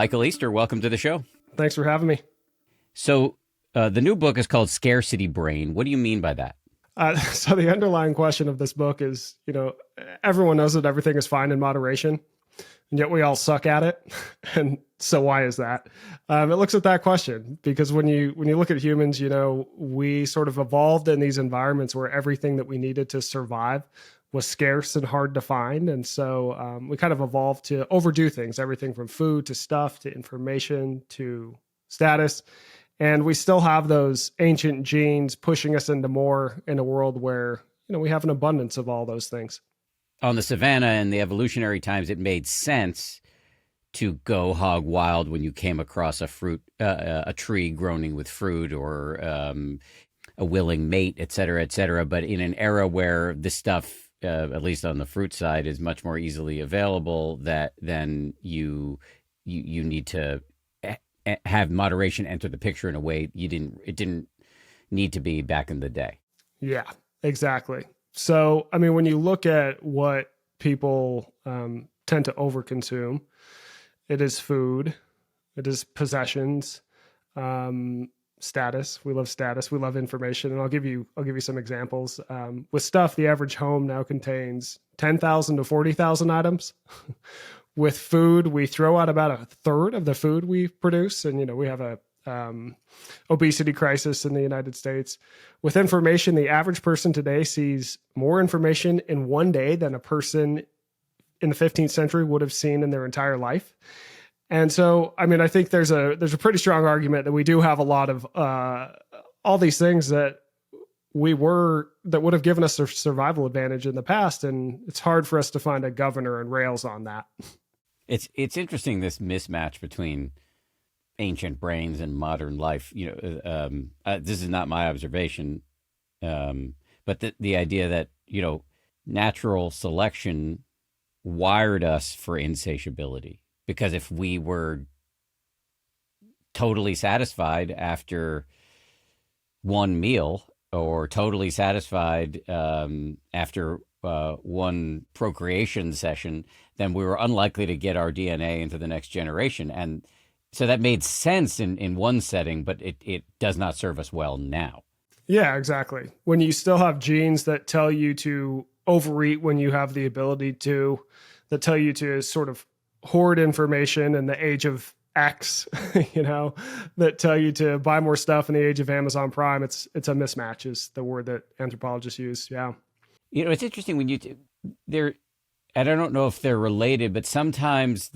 Michael Easter, welcome to the show. Thanks for having me. So the new book is called Scarcity Brain. What do you mean by that? So the underlying question of this book is, everyone knows that everything is fine in moderation, and yet we all suck at it. And so why is that? It looks at that question because when you look at humans, we sort of evolved in these environments where everything that we needed to survive was scarce and hard to find. And so we kind of evolved to overdo things, everything from food to stuff to information to status. And we still have those ancient genes pushing us into more in a world where, we have an abundance of all those things. On the savannah and the evolutionary times, it made sense to go hog wild when you came across a tree groaning with fruit or a willing mate, et cetera, et cetera. But in an era where this stuff, at least on the fruit side, is much more easily available, then you need to have moderation enter the picture in a way it didn't need to be back in the day. Yeah, exactly. So, when you look at what people tend to overconsume, it is food, it is possessions, status. We love status. We love information. And I'll give you some examples. With stuff, the average home now contains 10,000 to 40,000 items. With food, we throw out about a third of the food we produce. And, we have a obesity crisis in the United States. With information, the average person today sees more information in one day than a person in the 15th century would have seen in their entire life. And so, I think there's a pretty strong argument that we do have a lot of all these things that would have given us a survival advantage in the past, and it's hard for us to find a governor and rails on that. It's interesting, this mismatch between ancient brains and modern life. This is not my observation, but the idea that natural selection wired us for insatiability. Because if we were totally satisfied after one meal or totally satisfied after one procreation session, then we were unlikely to get our DNA into the next generation. And so that made sense in one setting, but it does not serve us well now. Yeah, exactly. When you still have genes that tell you to overeat when you have the ability to, that tell you to sort of hoard information in the age of X, that tell you to buy more stuff in the age of Amazon Prime. It's a mismatch is the word that anthropologists use. Yeah. It's interesting when I don't know if they're related, but sometimes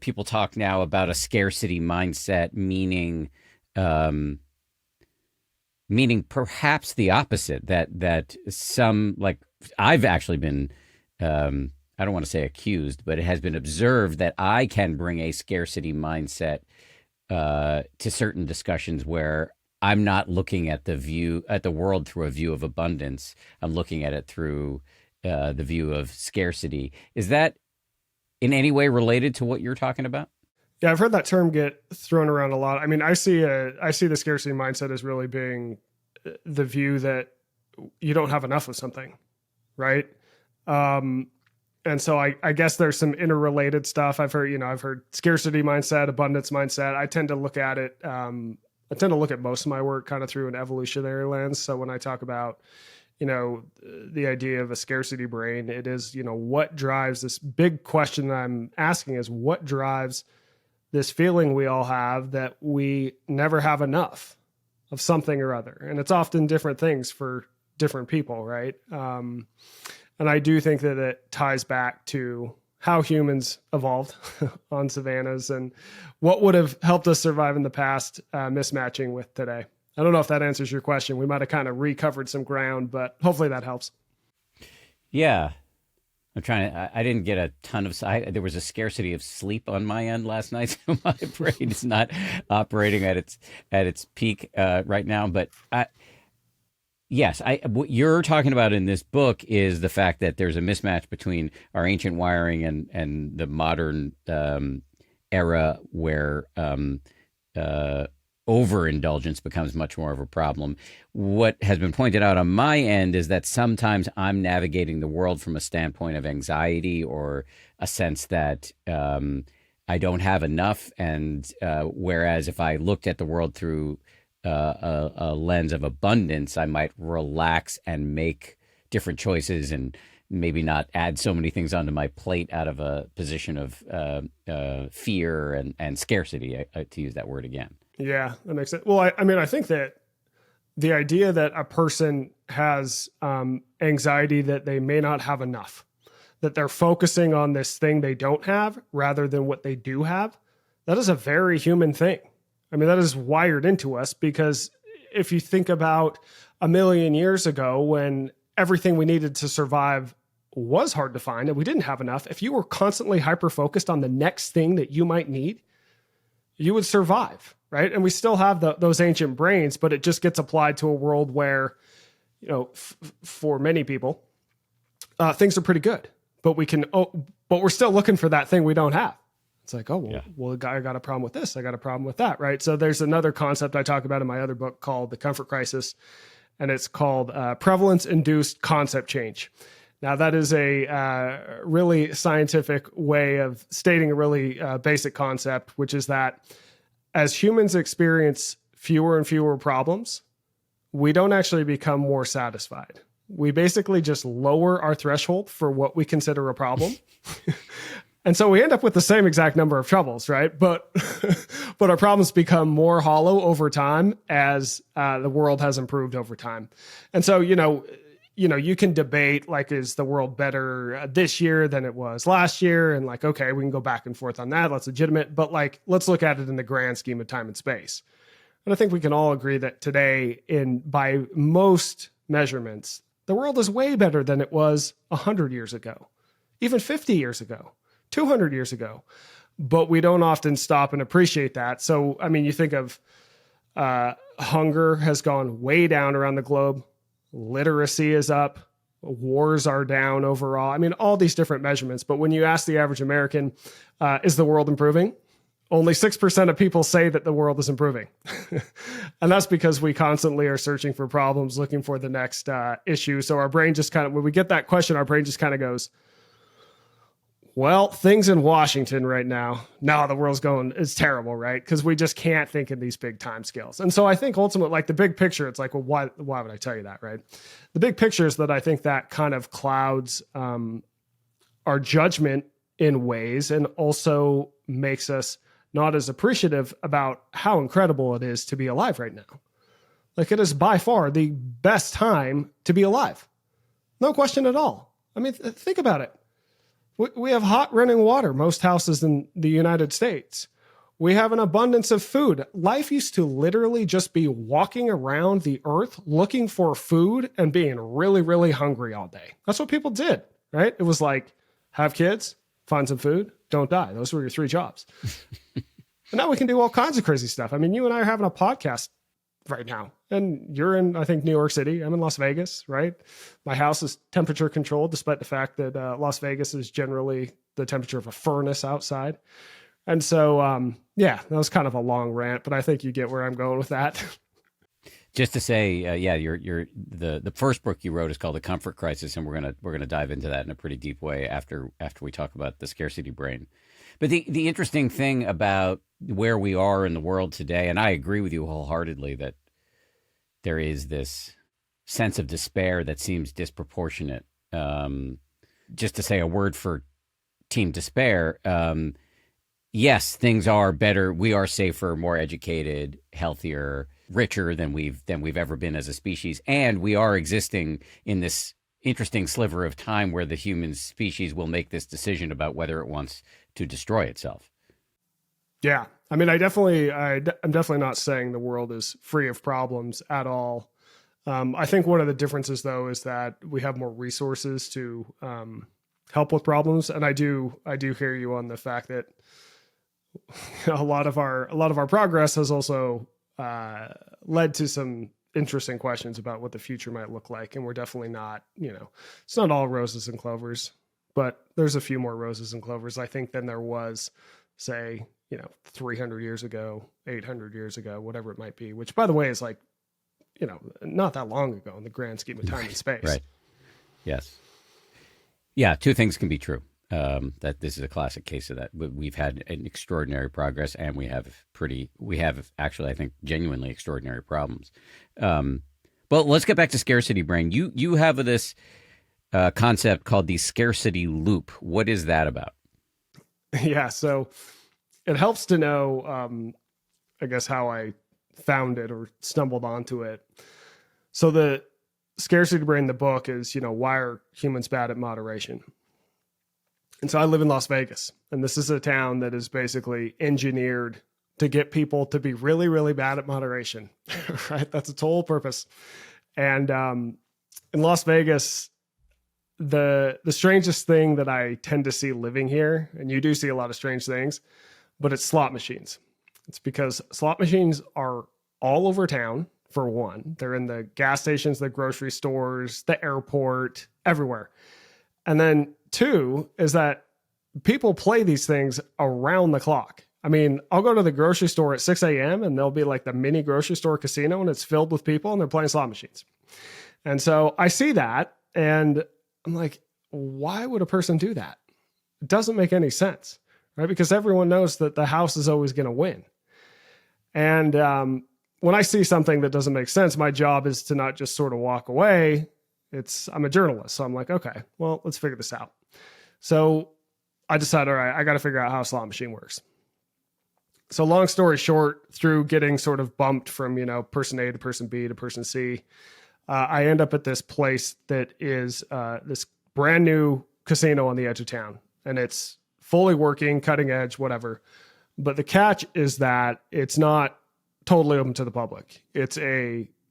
people talk now about a scarcity mindset, meaning perhaps the opposite, that some, like I've actually been, I don't want to say accused, but it has been observed that I can bring a scarcity mindset to certain discussions where I'm not looking at the world through a view of abundance. I'm looking at it through the view of scarcity. Is that in any way related to what you're talking about? Yeah, I've heard that term get thrown around a lot. I see the scarcity mindset as really being the view that you don't have enough of something, right? And so I guess there's some interrelated stuff. I've heard scarcity mindset, abundance mindset. I tend to look at it. I tend to look at most of my work kind of through an evolutionary lens. So when I talk about, the idea of a scarcity brain, it is, what drives this big question that I'm asking is what drives this feeling we all have that we never have enough of something or other. And it's often different things for different people, right? And I do think that it ties back to how humans evolved on savannas and what would have helped us survive in the past, mismatching with today. I don't know if that answers your question. We might have kind of recovered some ground, but hopefully that helps. Yeah. I didn't get a ton of, there was a scarcity of sleep on my end last night. So my brain is not operating at its peak right now. But yes, what you're talking about in this book is the fact that there's a mismatch between our ancient wiring and the modern era where overindulgence becomes much more of a problem. What has been pointed out on my end is that sometimes I'm navigating the world from a standpoint of anxiety or a sense that I I don't have enough. And whereas if I looked at the world through a lens of abundance, I might relax and make different choices and maybe not add so many things onto my plate out of a position of fear and scarcity, to use that word again. Yeah, that makes sense. Well, I mean, I think that the idea that a person has anxiety that they may not have enough, that they're focusing on this thing they don't have rather than what they do have, that is a very human thing. I mean, that is wired into us, because if you think about a million years ago when everything we needed to survive was hard to find and we didn't have enough, if you were constantly hyper focused on the next thing that you might need, you would survive, right? And we still have those ancient brains, but it just gets applied to a world where, you know, for many people, things are pretty good, but but we're still looking for that thing we don't have. It's like, oh, well, I got a problem with this. I got a problem with that, right? So there's another concept I talk about in my other book called The Comfort Crisis, and it's called prevalence-induced concept change. Now, that is a really scientific way of stating a really basic concept, which is that as humans experience fewer and fewer problems, we don't actually become more satisfied. We basically just lower our threshold for what we consider a problem. And so we end up with the same exact number of troubles, right? But our problems become more hollow over time as the world has improved over time. And so, you know, you can debate, like, is the world better this year than it was last year? And like, okay, we can go back and forth on that. That's legitimate. But like, let's look at it in the grand scheme of time and space. And I think we can all agree that today, by most measurements, the world is way better than it was 100 years ago, even 50 years ago, 200 years ago. But we don't often stop and appreciate that. So, I mean, you think of hunger has gone way down around the globe. Literacy is up. Wars are down overall. I mean, all these different measurements. But when you ask the average American, is the world improving? Only 6% of people say that the world is improving. And that's because we constantly are searching for problems, looking for the next issue. So our brain just kind of, when we get that question, our brain just kind of goes, well, things in Washington right now, no, the world's going, it's terrible, right? Because we just can't think in these big time scales. And so I think ultimately, like the big picture, it's like, well, why would I tell you that, right? The big picture is that I think that kind of clouds our judgment in ways, and also makes us not as appreciative about how incredible it is to be alive right now. Like, it is by far the best time to be alive. No question at all. I mean, think about it. We have hot running water, most houses in the United States. We have an abundance of food. Life used to literally just be walking around the earth looking for food and being really, really hungry all day. That's what people did, right? It was like, have kids, find some food, don't die. Those were your 3 jobs. And now we can do all kinds of crazy stuff. I mean, you and I are having a podcast right now, and you're in, I think, New York City. I'm in Las Vegas, right? My house is temperature controlled, despite the fact that Las Vegas is generally the temperature of a furnace outside. And so, yeah, that was kind of a long rant, but I think you get where I'm going with that. Just to say, yeah, the first book you wrote is called The Comfort Crisis, and we're gonna dive into that in a pretty deep way after we talk about the scarcity brain. But the interesting thing about where we are in the world today, and I agree with you wholeheartedly that there is this sense of despair that seems disproportionate. Just to say a word for Team Despair, yes, things are better. We are safer, more educated, healthier, richer than we've ever been as a species, and we are existing in this interesting sliver of time where the human species will make this decision about whether it wants to destroy itself. Yeah. I mean, I'm definitely not saying the world is free of problems at all. I think one of the differences, though, is that we have more resources to help with problems. And I do hear you on the fact that a lot of our progress has also led to some interesting questions about what the future might look like. And we're definitely not, it's not all roses and clovers, but there's a few more roses and clovers, I think, than there was, say, 300 years ago, 800 years ago, whatever it might be, which, by the way, is like, not that long ago in the grand scheme of time and space. Right. Yes. Yeah. Two things can be true. That this is a classic case of that. We've had an extraordinary progress, and we have actually, I think, genuinely extraordinary problems. Um, but let's get back to scarcity brain. You have this concept called the scarcity loop. What is that about? Yeah. So it helps to know, I guess, how I found it or stumbled onto it. So the scarcity brain, the book is, why are humans bad at moderation? And so I live in Las Vegas, and this is a town that is basically engineered to get people to be really, really bad at moderation, right? That's its whole purpose. And in Las Vegas, the strangest thing that I tend to see living here, and you do see a lot of strange things, but it's slot machines. It's because slot machines are all over town, for one. They're in the gas stations, the grocery stores, the airport, everywhere. And then two is that people play these things around the clock. I mean, I'll go to the grocery store at 6 a.m. and there'll be like the mini grocery store casino and it's filled with people and they're playing slot machines. And so I see that and I'm like, why would a person do that? It doesn't make any sense, right? Because everyone knows that the house is always going to win. And when I see something that doesn't make sense, my job is to not just sort of walk away. I'm a journalist. So I'm like, okay, well, let's figure this out. So I decided, all right, I got to figure out how a slot machine works. So long story short, through getting sort of bumped from, person A to person B to person C, I end up at this place that is this brand new casino on the edge of town. And it's fully working, cutting edge, whatever. But the catch is that it's not totally open to the public. It's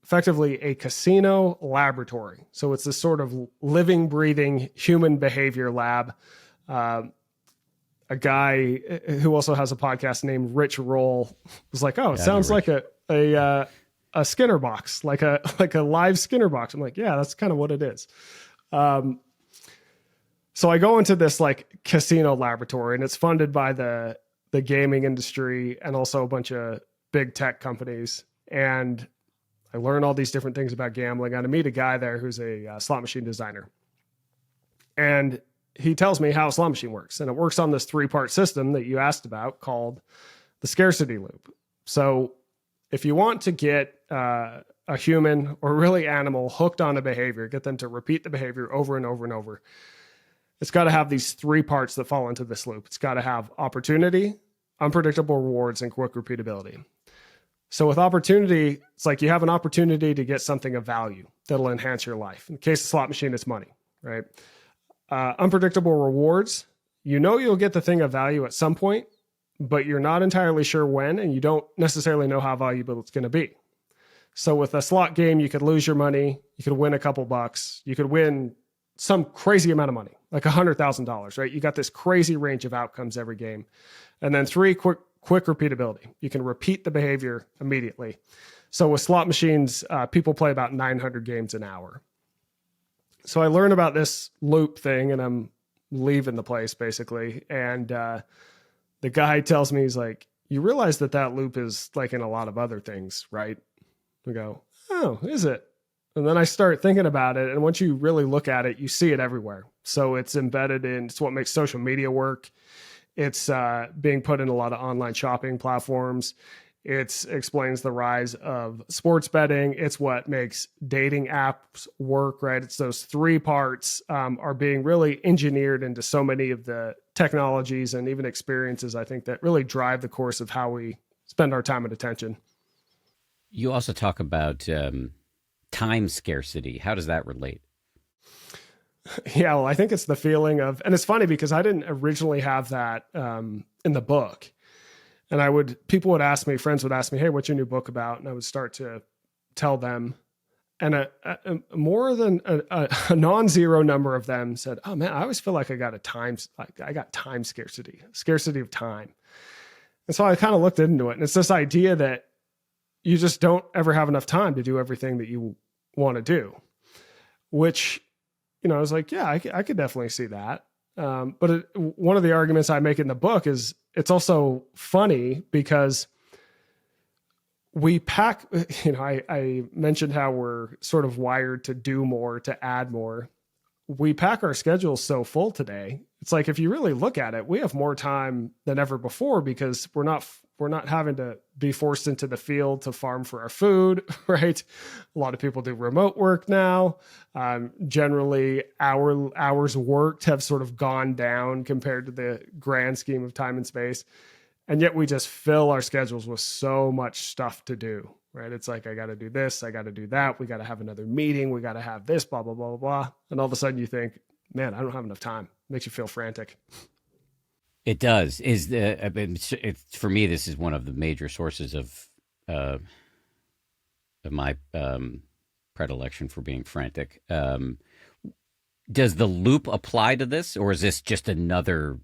effectively a casino laboratory. So it's this sort of living, breathing human behavior lab. A guy who also has a podcast named Rich Roll was like, "Oh, it sounds like a Skinner box, like a live Skinner box." I'm like, "Yeah, that's kind of what it is." So I go into this like casino laboratory, and it's funded by the gaming industry and also a bunch of big tech companies. And I learn all these different things about gambling. And I meet a guy there who's a slot machine designer. And he tells me how a slot machine works. And it works on this 3-part system that you asked about called the scarcity loop. So if you want to get a human or really animal hooked on a behavior, get them to repeat the behavior over and over and over, it's got to have these 3 parts that fall into this loop. It's got to have opportunity, unpredictable rewards, and quick repeatability. So with opportunity, it's like you have an opportunity to get something of value that'll enhance your life. In the case of slot machine, it's money, right? Unpredictable rewards, you'll get the thing of value at some point, but you're not entirely sure when, and you don't necessarily know how valuable it's going to be. So with a slot game, you could lose your money, you could win a couple bucks, you could win some crazy amount of money, like $100,000, right? You got this crazy range of outcomes every game. And then 3, quick repeatability. You can repeat the behavior immediately. So with slot machines, people play about 900 games an hour. So I learn about this loop thing and I'm leaving the place basically. And the guy tells me, he's like, you realize that loop is like in a lot of other things, right? I go, oh, is it? And then I start thinking about it. And once you really look at it, you see it everywhere. So it's embedded it's what makes social media work. It's being put in a lot of online shopping platforms. It explains the rise of sports betting. It's what makes dating apps work, right? It's those 3 parts are being really engineered into so many of the technologies and even experiences, I think, that really drive the course of how we spend our time and attention. You also talk about time scarcity. How does that relate? Yeah, well, I think it's the feeling of, and it's funny because I didn't originally have that in the book. And friends would ask me, hey, what's your new book about? And I would start to tell them. And more than a non-zero number of them said, oh man, I always feel like I got time scarcity of time. And so I kind of looked into it. And it's this idea that you just don't ever have enough time to do everything that you want to do, which, I was like, yeah, I could definitely see that. But one of the arguments I make in the book is it's also funny because we pack, I mentioned how we're sort of wired to do more, to add more. We pack our schedules so full today It's like if you really look at it, we have more time than ever before because we're not having to be forced into the field to farm for our food, right? A lot of people do remote work now. Generally, our hours worked have sort of gone down compared to the grand scheme of time and space, and yet we just fill our schedules with so much stuff to do, right? It's like I got to do this, I got to do that, we got to have another meeting, we got to have this, blah blah blah blah blah, and all of a sudden you think, man, I don't have enough time. It makes you feel frantic. It does. Is the I mean, for me, this is one of the major sources uh, of my predilection for being frantic. Does the loop apply to this, or is this just another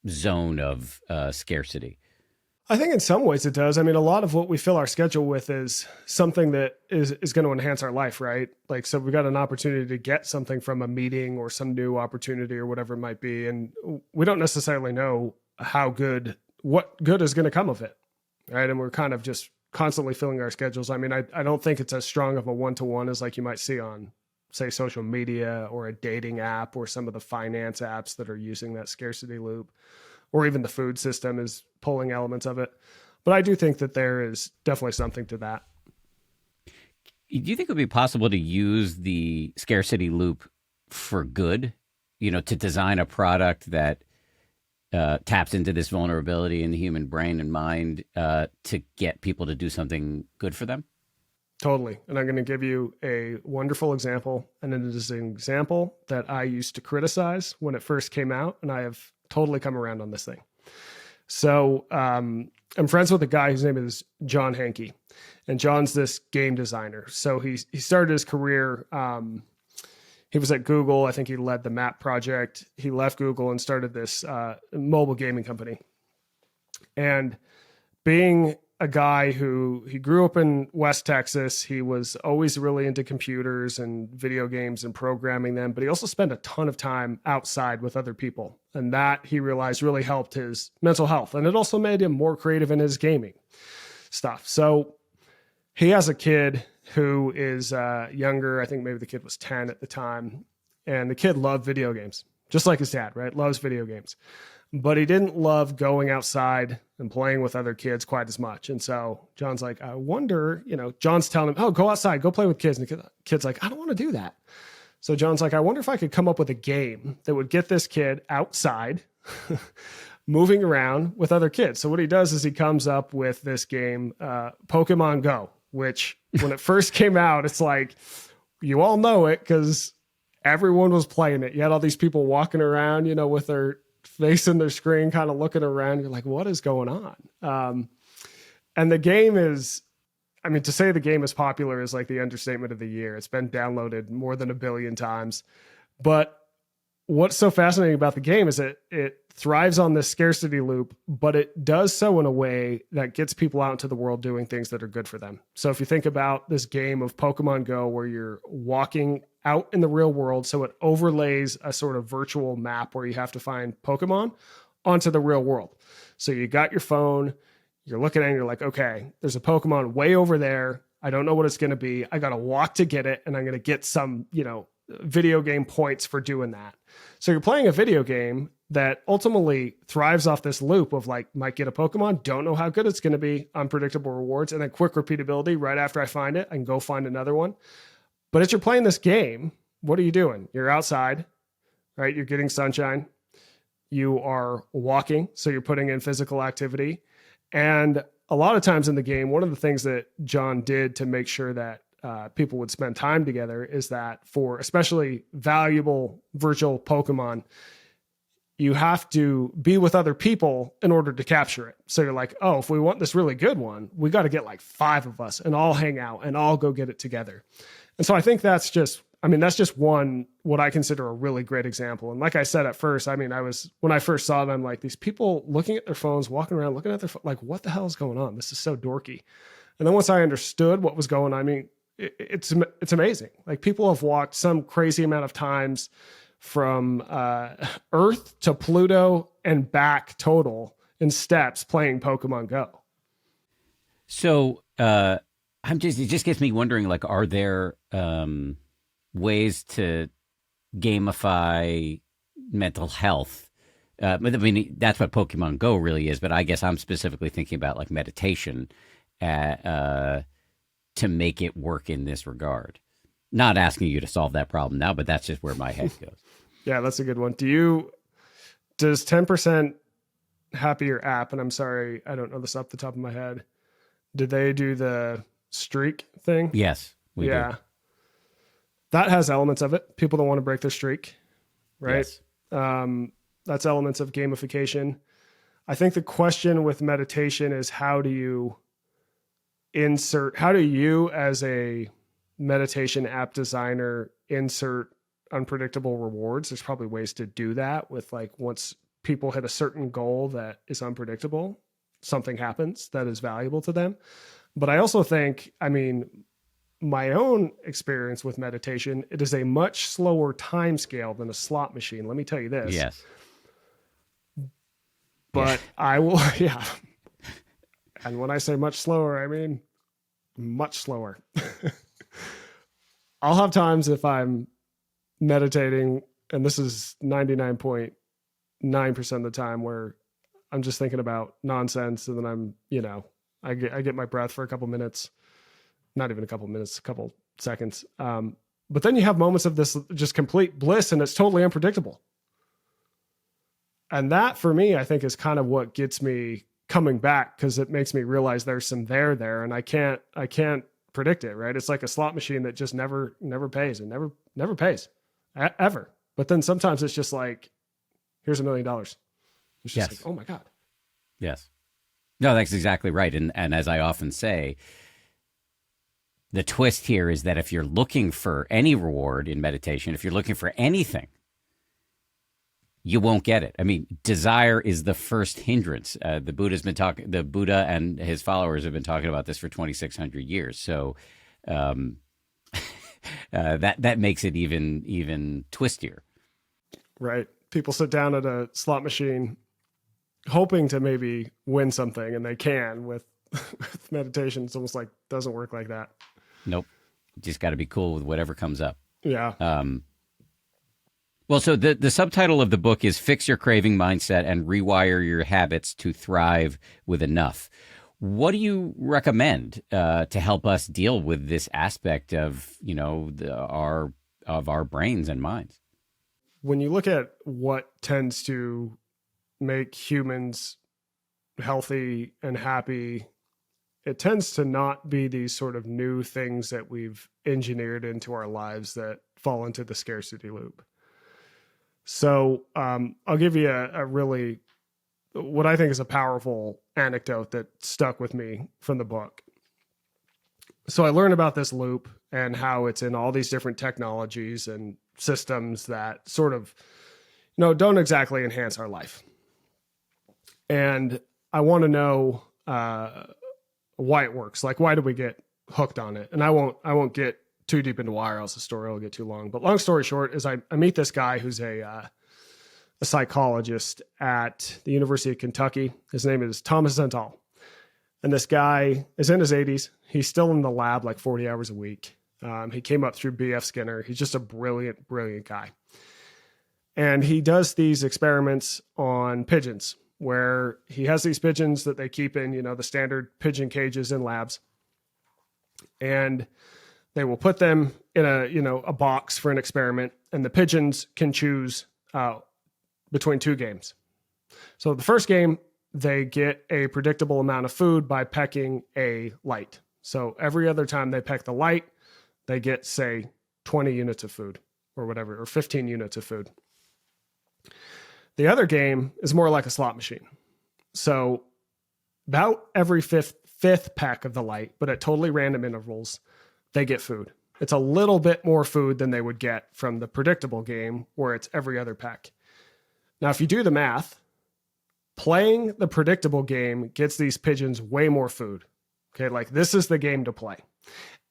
zone of scarcity? I think in some ways it does. I mean, a lot of what we fill our schedule with is something that is going to enhance our life, right? Like, so we got an opportunity to get something from a meeting or some new opportunity or whatever it might be. And we don't necessarily know what good is going to come of it, right? And we're kind of just constantly filling our schedules. I mean, I don't think it's as strong of a one-to-one as like you might see on, say, social media or a dating app or some of the finance apps that are using that scarcity loop, or even the food system is pulling elements of it. But I do think that there is definitely something to that. Do you think it would be possible to use the scarcity loop for good? To design a product that taps into this vulnerability in the human brain and mind to get people to do something good for them? Totally. And I'm going to give you a wonderful example. And it is an example that I used to criticize when it first came out. And I have totally come around on this thing. So I'm friends with a guy whose name is John Hankey. And John's this game designer. So he started his career. He was at Google. I think he led the Map project. He left Google and started this mobile gaming company. And being a guy who he grew up in West Texas. He was always really into computers and video games and programming them, but he also spent a ton of time outside with other people. And that he realized really helped his mental health. And it also made him more creative in his gaming stuff. So he has a kid who is younger. I think maybe the kid was 10 at the time. And the kid loved video games, just like his dad, right? Loves video games. But he didn't love going outside and playing with other kids quite as much. And so John's like, I wonder, John's telling him, oh, go outside, go play with kids. And the kid's like, I don't want to do that. So John's like, I wonder if I could come up with a game that would get this kid outside, moving around with other kids. So what he does is he comes up with this game, Pokemon Go, which when it first came out, it's like, you all know it because everyone was playing it. You had all these people walking around, with their facing their screen, kind of looking around. You're like, what is going on? And the game is, to say the game is popular is like the understatement of the year. It's been downloaded more than 1 billion times. But what's so fascinating about the game is that it thrives on this scarcity loop, but it does so in a way that gets people out into the world doing things that are good for them. So if you think about this game of Pokemon Go, where you're walking out in the real world, so it overlays a sort of virtual map where you have to find Pokemon onto the real world. So you got your phone, you're looking at it, and you're like, okay, there's a Pokemon way over there. I don't know what it's going to be. I got to walk to get it, and I'm going to get some, video game points for doing that. So you're playing a video game that ultimately thrives off this loop of like, might get a Pokemon, don't know how good it's going to be, unpredictable rewards, and then quick repeatability. Right after I find it, I can go find another one. But as you're playing this game, what are you doing? You're outside, right? You're getting sunshine. You are walking, so you're putting in physical activity. And a lot of times in the game, one of the things that John did to make sure that people would spend time together is that for especially valuable virtual Pokemon, you have to be with other people in order to capture it. So you're like, oh, if we want this really good one, we got to get like 5 of us and all hang out and all go get it together. And so I think that's just one, what I consider a really great example. And like I said at first, when I first saw them, like these people looking at their phones, walking around, looking at their phone, like, what the hell is going on? This is so dorky. And then once I understood what was going on, it's amazing. Like people have walked some crazy amount of times from Earth to Pluto and back total in steps playing Pokemon Go. So it just gets me wondering, like, are there ways to gamify mental health But I mean, that's what Pokemon Go really is. But I guess I'm specifically thinking about like meditation to make it work in this regard. Not asking you to solve that problem now, but that's just where my head goes. Yeah, that's a good one. Does 10% Happier app, and I'm sorry, I don't know this off the top of my head. Did they do the streak thing? Yes, we do. That has elements of it. People don't want to break their streak, right? Yes. That's elements of gamification. I think the question with meditation is how do you as a meditation app designer insert unpredictable rewards? There's probably ways to do that with like once people hit a certain goal that is unpredictable, something happens that is valuable to them. But I also think, I mean, my own experience with meditation, it is a much slower time scale than a slot machine. Let me tell you this. Yes. But I will, yeah. And when I say much slower, I mean much slower. I'll have times if I'm meditating, and this is 99.9% of the time, where I'm just thinking about nonsense, and then I get my breath for a couple minutes, not even a couple minutes, a couple seconds. But then you have moments of this just complete bliss, and it's totally unpredictable. And that for me, I think is kind of what gets me coming back, because it makes me realize there's some there, and I can't predict it, right? It's like a slot machine that just never pays and never pays ever. But then sometimes it's just like, here's $1 million. It's just like, oh my God. Yes. No, that's exactly right. And as I often say, the twist here is that if you're looking for any reward in meditation, if you're looking for anything, you won't get it. I mean, desire is the first hindrance. The Buddha and his followers have been talking about this for 2,600 years. So that makes it even twistier. Right. People sit down at a slot machine hoping to maybe win something, and they can with meditation. It's almost like doesn't work like that. Nope. Just got to be cool with whatever comes up. Yeah. Well, so the subtitle of the book is Fix Your Craving Mindset and Rewire Your Habits to Thrive with Enough. What do you recommend to help us deal with this aspect of, our brains and minds? When you look at what tends to make humans healthy and happy, it tends to not be these sort of new things that we've engineered into our lives that fall into the scarcity loop. So I'll give you a really, what I think is a powerful anecdote that stuck with me from the book. So I learned about this loop and how it's in all these different technologies and systems that sort of, don't exactly enhance our life. And I want to know why it works. Like, why do we get hooked on it? And I won't get too deep into why, or else the story will get too long. But long story short is I meet this guy who's a psychologist at the University of Kentucky. His name is Thomas Zental. And this guy is in his 80s. He's still in the lab like 40 hours a week. He came up through B.F. Skinner. He's just a brilliant, brilliant guy. And he does these experiments on pigeons, where he has these pigeons that they keep in, the standard pigeon cages in labs. And they will put them in a box for an experiment, and the pigeons can choose between two games. So the first game, they get a predictable amount of food by pecking a light. So every other time they peck the light, they get, say, 20 units of food or whatever, or 15 units of food. The other game is more like a slot machine. So about every fifth peck of the light, but at totally random intervals, they get food. It's a little bit more food than they would get from the predictable game, where it's every other peck. Now, if you do the math, playing the predictable game gets these pigeons way more food. Okay, like this is the game to play.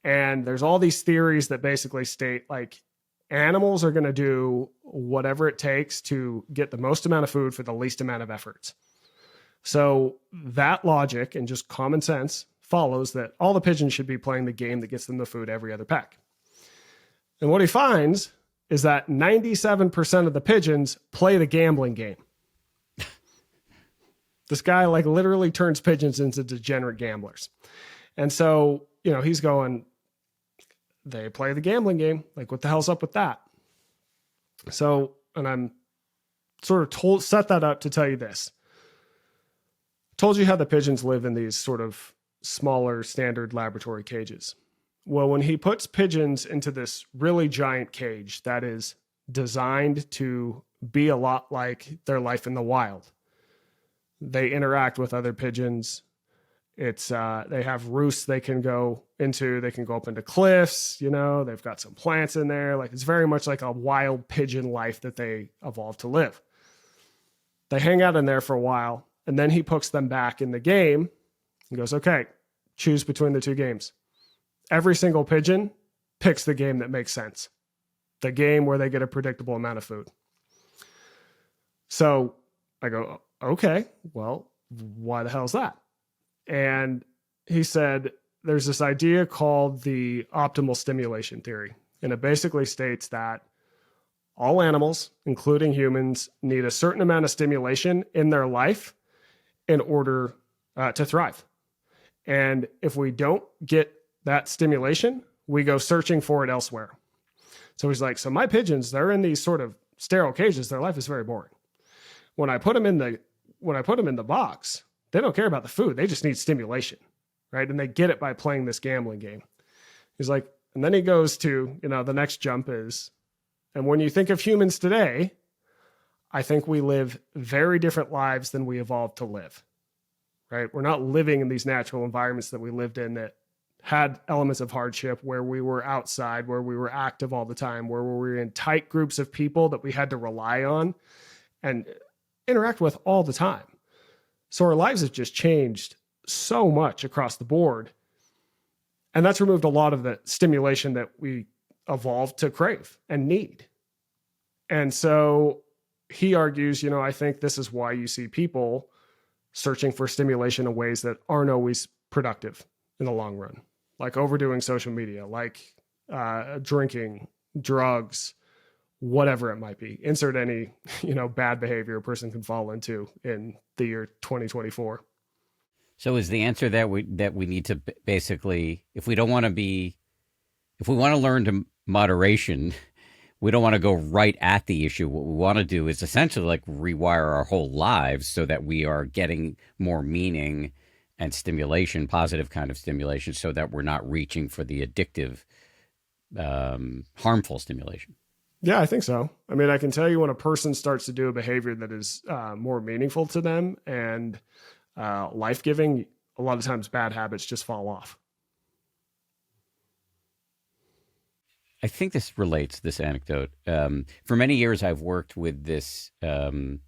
And there's all these theories that basically state like animals are going to do whatever it takes to get the most amount of food for the least amount of efforts. So that logic and just common sense follows that all the pigeons should be playing the game that gets them the food every other peck. And what he finds is that 97% of the pigeons play the gambling game. This guy like literally turns pigeons into degenerate gamblers. And so, he's going, they play the gambling game. Like, what the hell's up with that? So, and I'm sort of set that up to tell you this. Told you how the pigeons live in these sort of smaller standard laboratory cages. Well, when he puts pigeons into this really giant cage that is designed to be a lot like their life in the wild, they interact with other pigeons. It's they have roosts they can go into. They can go up into cliffs. They've got some plants in there. Like, it's very much like a wild pigeon life that they evolved to live. They hang out in there for a while, and then he puts them back in the game and goes, okay, choose between the two games. Every single pigeon picks the game that makes sense, the game where they get a predictable amount of food. So I go, okay, well, why the hell is that? And he said, there's this idea called the optimal stimulation theory. And it basically states that all animals, including humans, need a certain amount of stimulation in their life in order to thrive. And if we don't get that stimulation, we go searching for it elsewhere. So he's like, so my pigeons, they're in these sort of sterile cages. Their life is very boring. When I put them in the box, they don't care about the food. They just need stimulation, right? And they get it by playing this gambling game. He's like, and then he goes to, the next jump is, and when you think of humans today, I think we live very different lives than we evolved to live, right? We're not living in these natural environments that we lived in that had elements of hardship, where we were outside, where we were active all the time, where we were in tight groups of people that we had to rely on and interact with all the time. So our lives have just changed so much across the board. And that's removed a lot of the stimulation that we evolved to crave and need. And so he argues, I think this is why you see people searching for stimulation in ways that aren't always productive in the long run, like overdoing social media, like drinking, drugs, whatever it might be. Insert any, bad behavior a person can fall into in the year 2024. So is the answer that we need to basically, if we want to learn to moderation, we don't want to go right at the issue. What we want to do is essentially like rewire our whole lives so that we are getting more meaning and stimulation, positive kind of stimulation, so that we're not reaching for the addictive, harmful stimulation. Yeah, I think so. I mean, I can tell you when a person starts to do a behavior that is more meaningful to them and life-giving, a lot of times bad habits just fall off. I think this relates, this anecdote. For many years, I've worked with this, I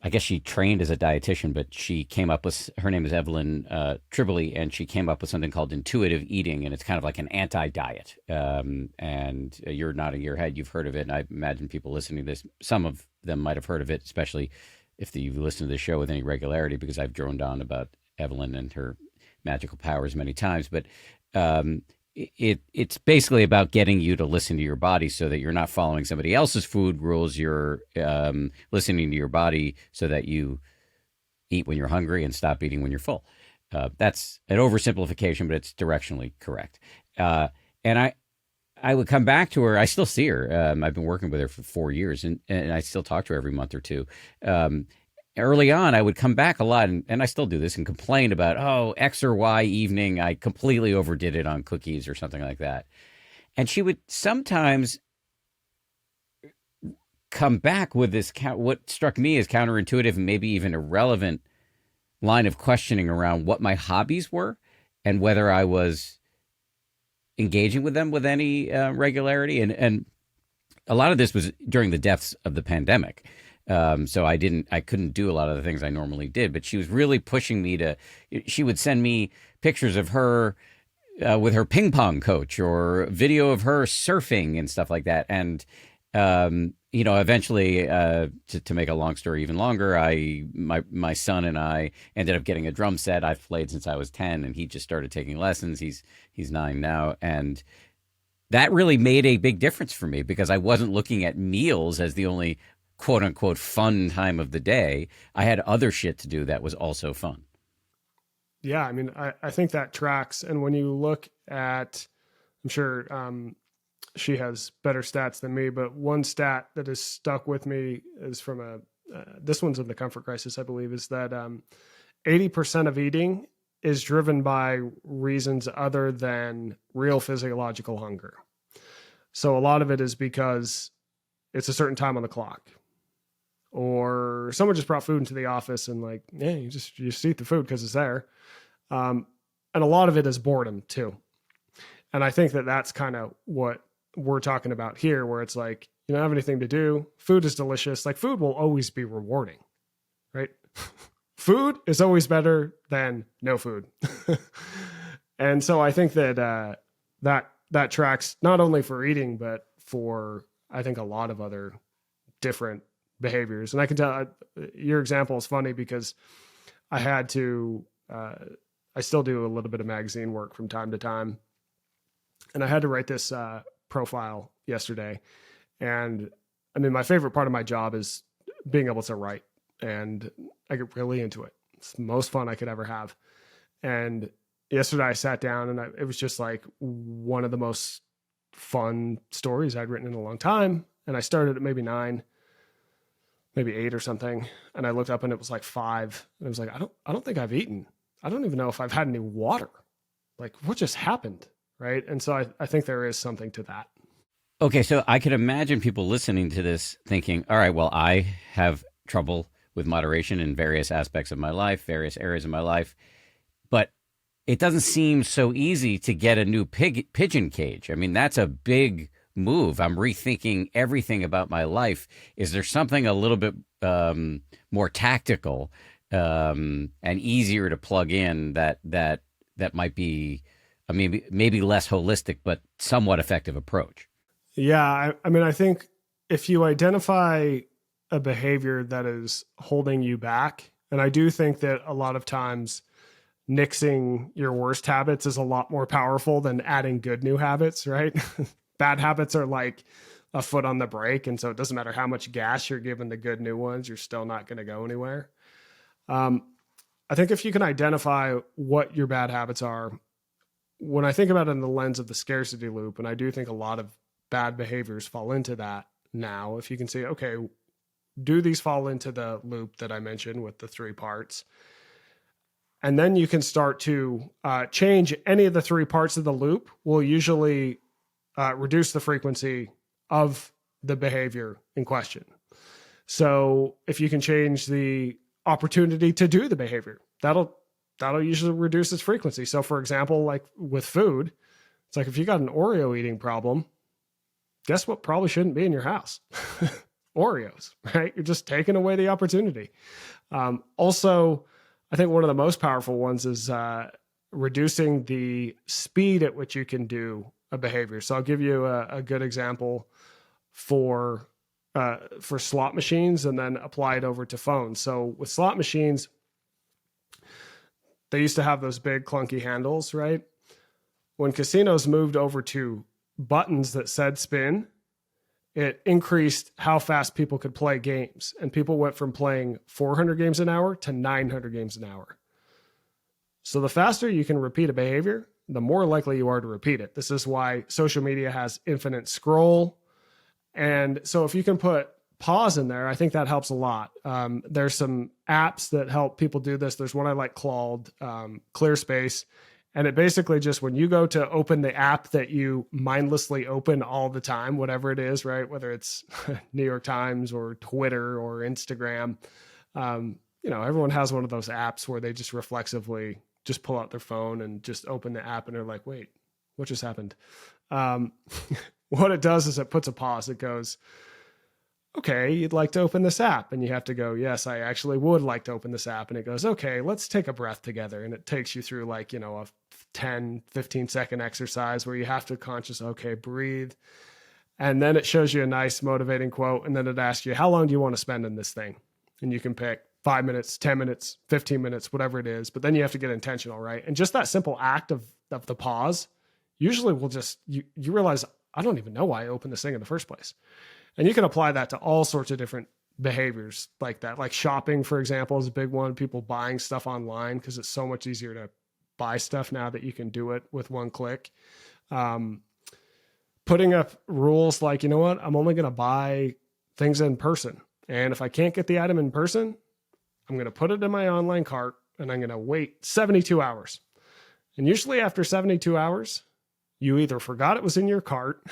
guess she trained as a dietitian, but she came up with, her name is Evelyn Tribole, and she came up with something called intuitive eating, and it's kind of like an anti-diet. And you're nodding your head, you've heard of it, and I imagine people listening to this, some of them might have heard of it, especially if you've listened to the show with any regularity, because I've droned on about Evelyn and her magical powers many times. But it's basically about getting you to listen to your body so that you're not following somebody else's food rules. You're listening to your body so that you eat when you're hungry and stop eating when you're full. That's an oversimplification, but it's directionally correct. And I would come back to her. I still see her. I've been working with her for 4 years, and I still talk to her every month or two. Early on, I would come back a lot, and I still do this, and complain about, X or Y evening, I completely overdid it on cookies or something like that. And she would sometimes come back with this, what struck me as counterintuitive and maybe even irrelevant line of questioning around what my hobbies were and whether I was engaging with them with any regularity. And a lot of this was during the depths of the pandemic. So I couldn't do a lot of the things I normally did, but she was really pushing me she would send me pictures of her with her ping pong coach or video of her surfing and stuff like that. And, eventually, to make a long story even longer, my son and I ended up getting a drum set. I've played since I was 10, and he just started taking lessons. He's 9 now. And that really made a big difference for me, because I wasn't looking at meals as the only quote unquote fun time of the day, I had other shit to do that was also fun. Yeah, I mean, I think that tracks. And when you look at, I'm sure she has better stats than me, but one stat that has stuck with me is from this one's in the Comfort Crisis, I believe, is that 80% of eating is driven by reasons other than real physiological hunger. So a lot of it is because it's a certain time on the clock, or someone just brought food into the office and like, yeah, you just eat the food because it's there. And a lot of it is boredom too. And I think that that's kind of what we're talking about here, where it's like, you don't have anything to do. Food is delicious. Like food will always be rewarding, right? Food is always better than no food. And so I think that that tracks not only for eating, but for, I think, a lot of other different behaviors. And I can tell your example is funny because I had to, I still do a little bit of magazine work from time to time. And I had to write this profile yesterday. And I mean, my favorite part of my job is being able to write, and I get really into it. It's the most fun I could ever have. And yesterday I sat down and it was just like one of the most fun stories I'd written in a long time. And I started at maybe 9, maybe 8 or something. And I looked up and it was like 5. And I was like, I don't think I've eaten. I don't even know if I've had any water. Like what just happened? Right. And so I think there is something to that. Okay, so I could imagine people listening to this thinking, all right, well, I have trouble with moderation in various aspects of my life, various areas of my life, but it doesn't seem so easy to get a new pigeon cage. I mean, that's a big move. I'm rethinking everything about my life. Is there something a little bit more tactical and easier to plug in that might be maybe less holistic, but somewhat effective approach? Yeah. I mean, I think if you identify a behavior that is holding you back, and I do think that a lot of times nixing your worst habits is a lot more powerful than adding good new habits, right? Bad habits are like a foot on the brake. And so it doesn't matter how much gas you're giving the good new ones, you're still not going to go anywhere. I think if you can identify what your bad habits are, when I think about it in the lens of the scarcity loop, and I do think a lot of bad behaviors fall into that now, if you can say, okay, do these fall into the loop that I mentioned with the 3 parts? And then you can start to change any of the 3 parts of the loop will usually reduce the frequency of the behavior in question. So if you can change the opportunity to do the behavior, that'll usually reduce its frequency. So for example, like with food, it's like if you got an Oreo eating problem, guess what probably shouldn't be in your house? Oreos, right? You're just taking away the opportunity. Also, I think one of the most powerful ones is reducing the speed at which you can do a behavior. So I'll give you a good example for slot machines and then apply it over to phones. So with slot machines, they used to have those big clunky handles, right? When casinos moved over to buttons that said spin, it increased how fast people could play games. And people went from playing 400 games an hour to 900 games an hour. So the faster you can repeat a behavior, the more likely you are to repeat it. This is why social media has infinite scroll. And so if you can put pause in there, I think that helps a lot. There's some apps that help people do this. There's one I like called ClearSpace. And it basically just, when you go to open the app that you mindlessly open all the time, whatever it is, right? Whether it's New York Times or Twitter or Instagram, everyone has one of those apps where they just reflexively just pull out their phone and just open the app and they're like, wait, what just happened? What it does is it puts a pause. It goes, okay, you'd like to open this app. And you have to go, yes, I actually would like to open this app. And it goes, okay, let's take a breath together. And it takes you through like, a 10, 15 second exercise where you have to okay, breathe. And then it shows you a nice motivating quote. And then it asks you, how long do you want to spend in this thing? And you can pick 5 minutes, 10 minutes, 15 minutes, whatever it is. But then you have to get intentional, right? And just that simple act of the pause usually will just, you realize, I don't even know why I opened this thing in the first place. And you can apply that to all sorts of different behaviors like that. Like shopping, for example, is a big one. People buying stuff online because it's so much easier to buy stuff now that you can do it with one click. Um, Putting up rules like, you know what, I'm only going to buy things in person. And if I can't get the item in person, I'm going to put it in my online cart and I'm going to wait 72 hours. And usually after 72 hours, you either forgot it was in your cart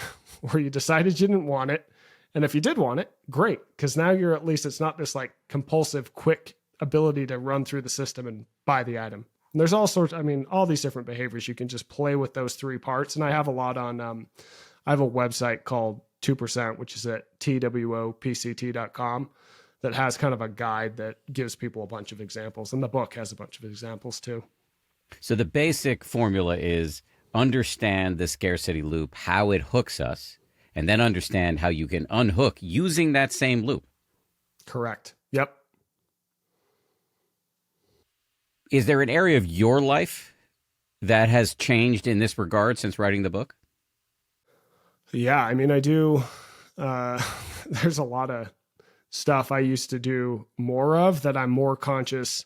or you decided you didn't want it. And if you did want it, great. Because now you're at least, it's not this like compulsive, quick ability to run through the system and buy the item. And there's all sorts, I mean, all these different behaviors. You can just play with those three parts. And I have a lot on, I have a website called 2%, which is at twopct.com, that has kind of a guide that gives people a bunch of examples. And the book has a bunch of examples too. So the basic formula is understand the scarcity loop, how it hooks us, and then understand how you can unhook using that same loop. Correct. Yep. Is there an area of your life that has changed in this regard since writing the book? Yeah, I mean, I do. There's a lot of stuff I used to do more of that I'm more conscious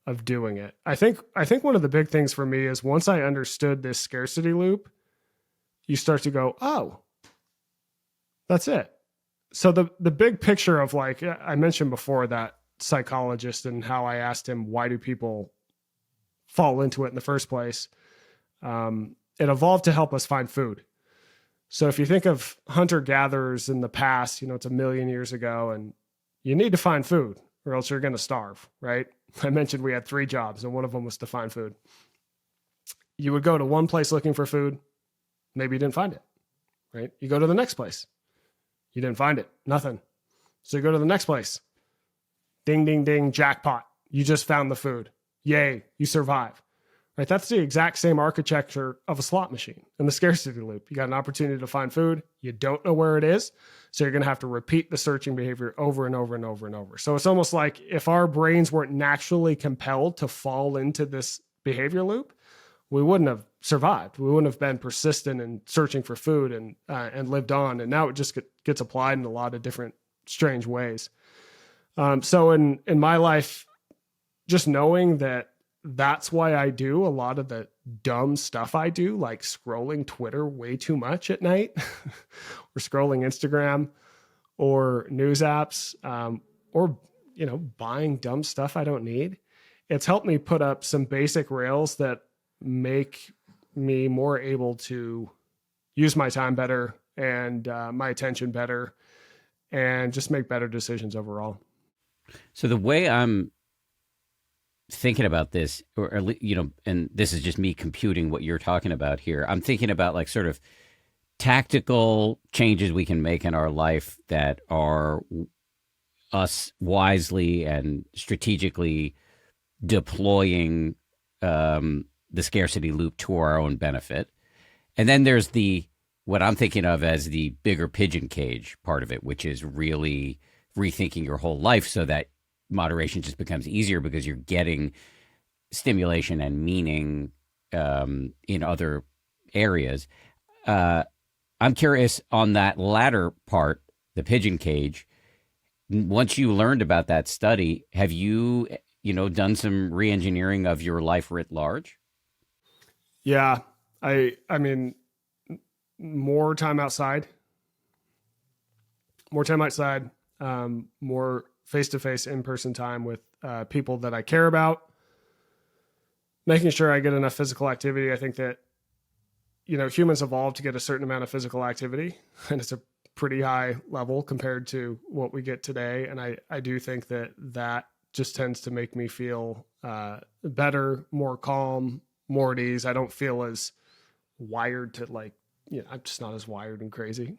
of doing it. I think one of the big things for me is once I understood this scarcity loop, you start to go, oh, that's it. So the big picture of, like I mentioned before, that psychologist and how I asked him, why do people fall into it in the first place? It evolved to help us find food. So if you think of hunter-gatherers in the past, it's 1 million years ago, and you need to find food or else you're going to starve, right? I mentioned we had 3 jobs, and one of them was to find food. You would go to one place looking for food. Maybe you didn't find it, right? You go to the next place. You didn't find it. Nothing. So you go to the next place. Ding, ding, ding, jackpot. You just found the food. Yay, you survive. Right? That's the exact same architecture of a slot machine in the scarcity loop. You got an opportunity to find food. You don't know where it is. So you're going to have to repeat the searching behavior over and over and over and over. So it's almost like if our brains weren't naturally compelled to fall into this behavior loop, we wouldn't have survived. We wouldn't have been persistent in searching for food and lived on. And now it just gets applied in a lot of different strange ways. So in my life, just knowing that that's why I do a lot of the dumb stuff I do, like scrolling Twitter way too much at night or scrolling Instagram or news apps, or, buying dumb stuff I don't need. It's helped me put up some basic rails that make me more able to use my time better and my attention better and just make better decisions overall. So the way I'm thinking about this, or and this is just me computing what you're talking about here, I'm thinking about like sort of tactical changes we can make in our life that are us wisely and strategically deploying the scarcity loop to our own benefit. And then there's what I'm thinking of as the bigger pigeon cage part of it, which is really rethinking your whole life so that moderation just becomes easier because you're getting stimulation and meaning in other areas. I'm curious on that latter part, the pigeon cage. Once you learned about that study, have you, done some re-engineering of your life writ large? Yeah. I mean, more time outside, more face-to-face in-person time with people that I care about, making sure I get enough physical activity. I think that, humans evolved to get a certain amount of physical activity, and it's a pretty high level compared to what we get today. And I do think that just tends to make me feel better, more calm, more at ease. I don't feel as wired to I'm just not as wired and crazy.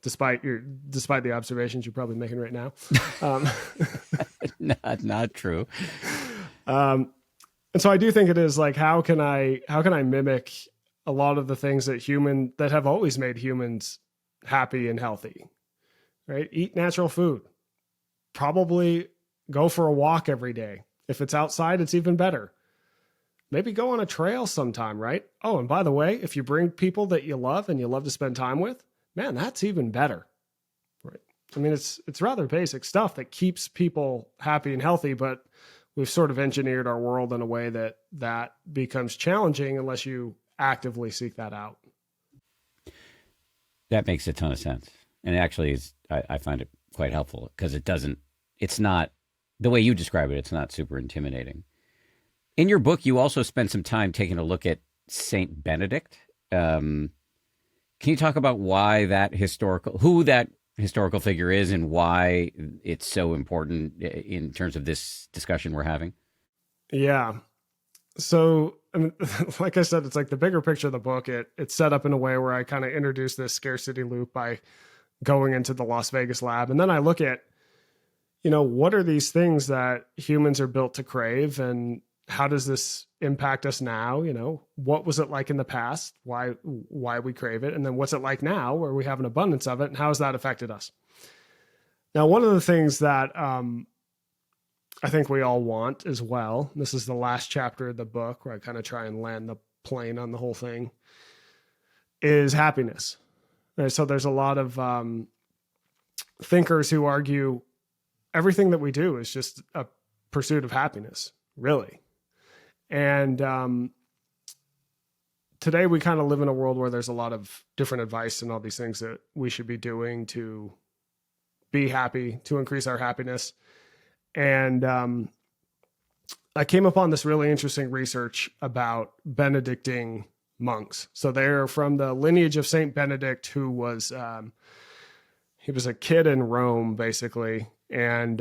Despite the observations you're probably making right now. Not true. And so I do think it is like, how can I mimic a lot of the things that have always made humans happy and healthy, right? Eat natural food, probably go for a walk every day. If it's outside, it's even better. Maybe go on a trail sometime, right? Oh, and by the way, if you bring people that you love and you love to spend time with, man, that's even better. Right. I mean, it's rather basic stuff that keeps people happy and healthy, but we've sort of engineered our world in a way that becomes challenging unless you actively seek that out. That makes a ton of sense. And actually, I find it quite helpful because it's not, the way you describe it, it's not super intimidating. In your book, you also spent some time taking a look at Saint Benedict. Um, can you talk about who that historical figure is and why it's so important in terms of this discussion we're having? Yeah. So, I mean, like I said, it's like the bigger picture of the book. It's set up in a way where I kind of introduce this scarcity loop by going into the Las Vegas lab. And then I look at, what are these things that humans are built to crave, and how does this impact us now? What was it like in the past? Why we crave it? And then what's it like now where we have an abundance of it, and how has that affected us? Now, one of the things that I think we all want as well, this is the last chapter of the book where I kind of try and land the plane on the whole thing, is happiness. Right? So there's a lot of thinkers who argue everything that we do is just a pursuit of happiness, really. And today we kind of live in a world where there's a lot of different advice and all these things that we should be doing to be happy, to increase our happiness. And I came upon this really interesting research about Benedictine monks. So they're from the lineage of Saint Benedict, who was he was a kid in Rome, basically, and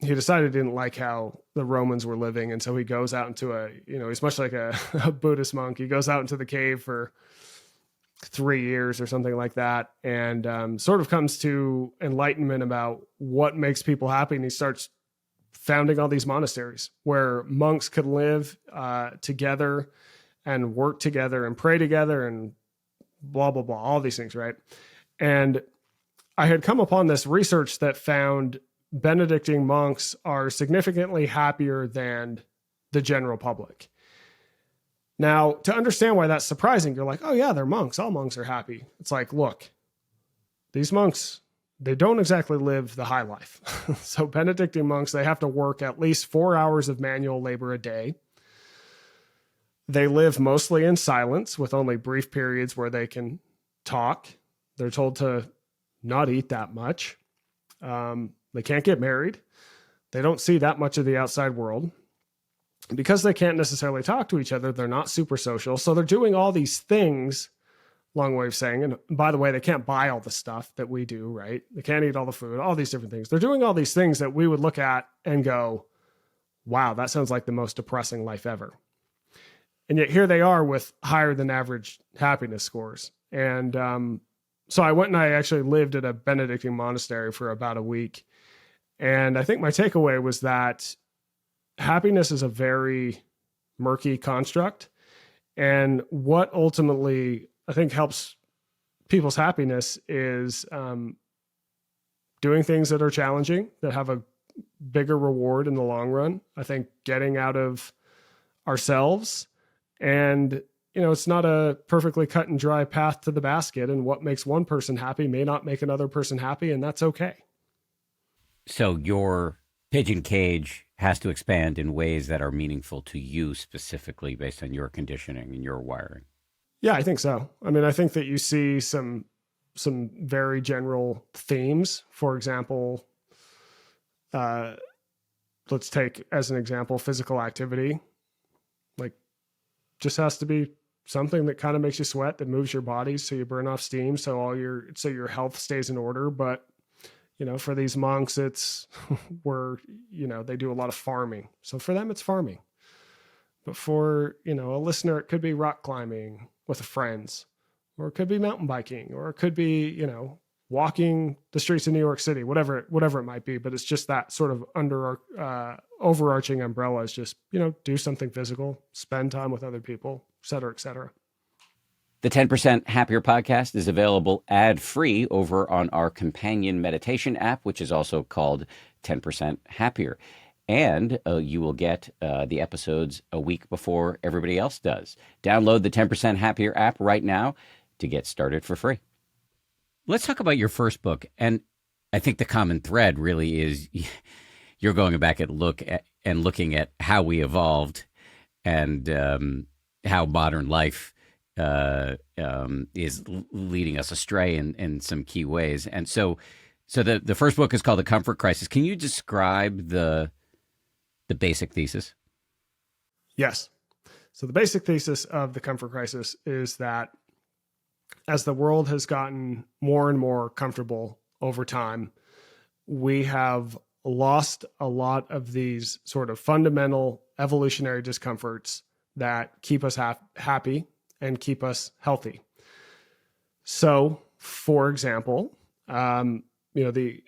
he decided he didn't like how the Romans were living, and so he goes out into he's much like a Buddhist monk. He goes out into the cave for 3 years or something like that, and sort of comes to enlightenment about what makes people happy, and he starts founding all these monasteries where monks could live together and work together and pray together and blah, blah, blah, all these things, right? And I had come upon this research that found Benedictine monks are significantly happier than the general public. Now, to understand why that's surprising, you're like, oh yeah, they're monks. All monks are happy. It's like, look, these monks, they don't exactly live the high life. So Benedictine monks, they have to work at least 4 hours of manual labor a day. They live mostly in silence with only brief periods where they can talk. They're told to not eat that much. They can't get married. They don't see that much of the outside world. Because they can't necessarily talk to each other, they're not super social. So they're doing all these things, long way of saying, and by the way, they can't buy all the stuff that we do, right? They can't eat all the food, all these different things. They're doing all these things that we would look at and go, wow, that sounds like the most depressing life ever. And yet here they are with higher than average happiness scores. And so I went and I actually lived at a Benedictine monastery for about a week. And I think my takeaway was that happiness is a very murky construct. And what ultimately I think helps people's happiness is doing things that are challenging, that have a bigger reward in the long run. I think getting out of ourselves, and it's not a perfectly cut and dry path to the basket, and what makes one person happy may not make another person happy, and that's okay. So your pigeon cage has to expand in ways that are meaningful to you specifically based on your conditioning and your wiring. Yeah, I think so. I mean, I think that you see some very general themes. For example, let's take as an example physical activity. Like, just has to be something that kind of makes you sweat, that moves your body, so you burn off steam, so your health stays in order. But for these monks, it's where they do a lot of farming. So for them, it's farming. But for a listener, it could be rock climbing with friends, or it could be mountain biking, or it could be walking the streets of New York City, whatever it might be. But it's just that sort of overarching umbrella is just do something physical, spend time with other people, et cetera, et cetera. The 10% Happier podcast is available ad-free over on our companion meditation app, which is also called 10% Happier. And you will get the episodes a week before everybody else does. Download the 10% Happier app right now to get started for free. Let's talk about your first book. And I think the common thread really is you're going back and looking at how we evolved and how modern life is leading us astray in some key ways. And so the first book is called The Comfort Crisis. Can you describe the basic thesis? Yes. So the basic thesis of The Comfort Crisis is that as the world has gotten more and more comfortable over time, we have lost a lot of these sort of fundamental evolutionary discomforts that keep us happy and keep us healthy. So, for example, the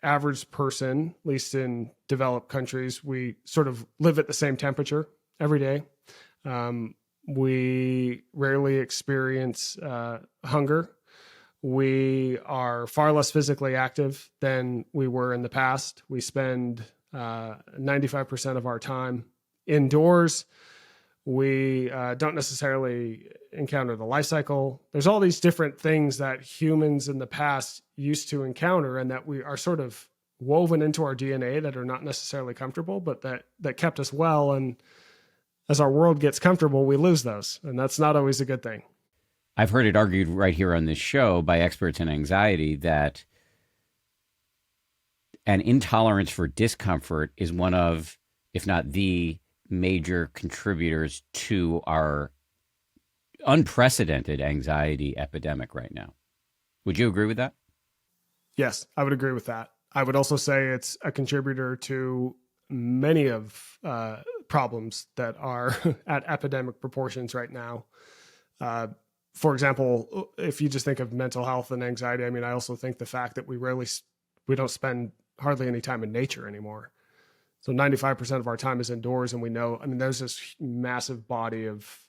average person, at least in developed countries, we sort of live at the same temperature every day. We rarely experience hunger. We are far less physically active than we were in the past. We spend 95% of our time indoors. We don't necessarily encounter the life cycle. There's all these different things that humans in the past used to encounter and that we are sort of woven into our DNA that are not necessarily comfortable, but that kept us well. And as our world gets comfortable, we lose those. And that's not always a good thing. I've heard it argued right here on this show by experts in anxiety that an intolerance for discomfort is one of, if not the major contributors to our unprecedented anxiety epidemic right now. Would you agree with that? Yes, I would agree with that. I would also say it's a contributor to many of problems that are at epidemic proportions right now. For example, if you just think of mental health and anxiety, I mean, I also think the fact that we don't spend hardly any time in nature anymore. So 95% of our time is indoors, and we know, I mean, there's this massive body of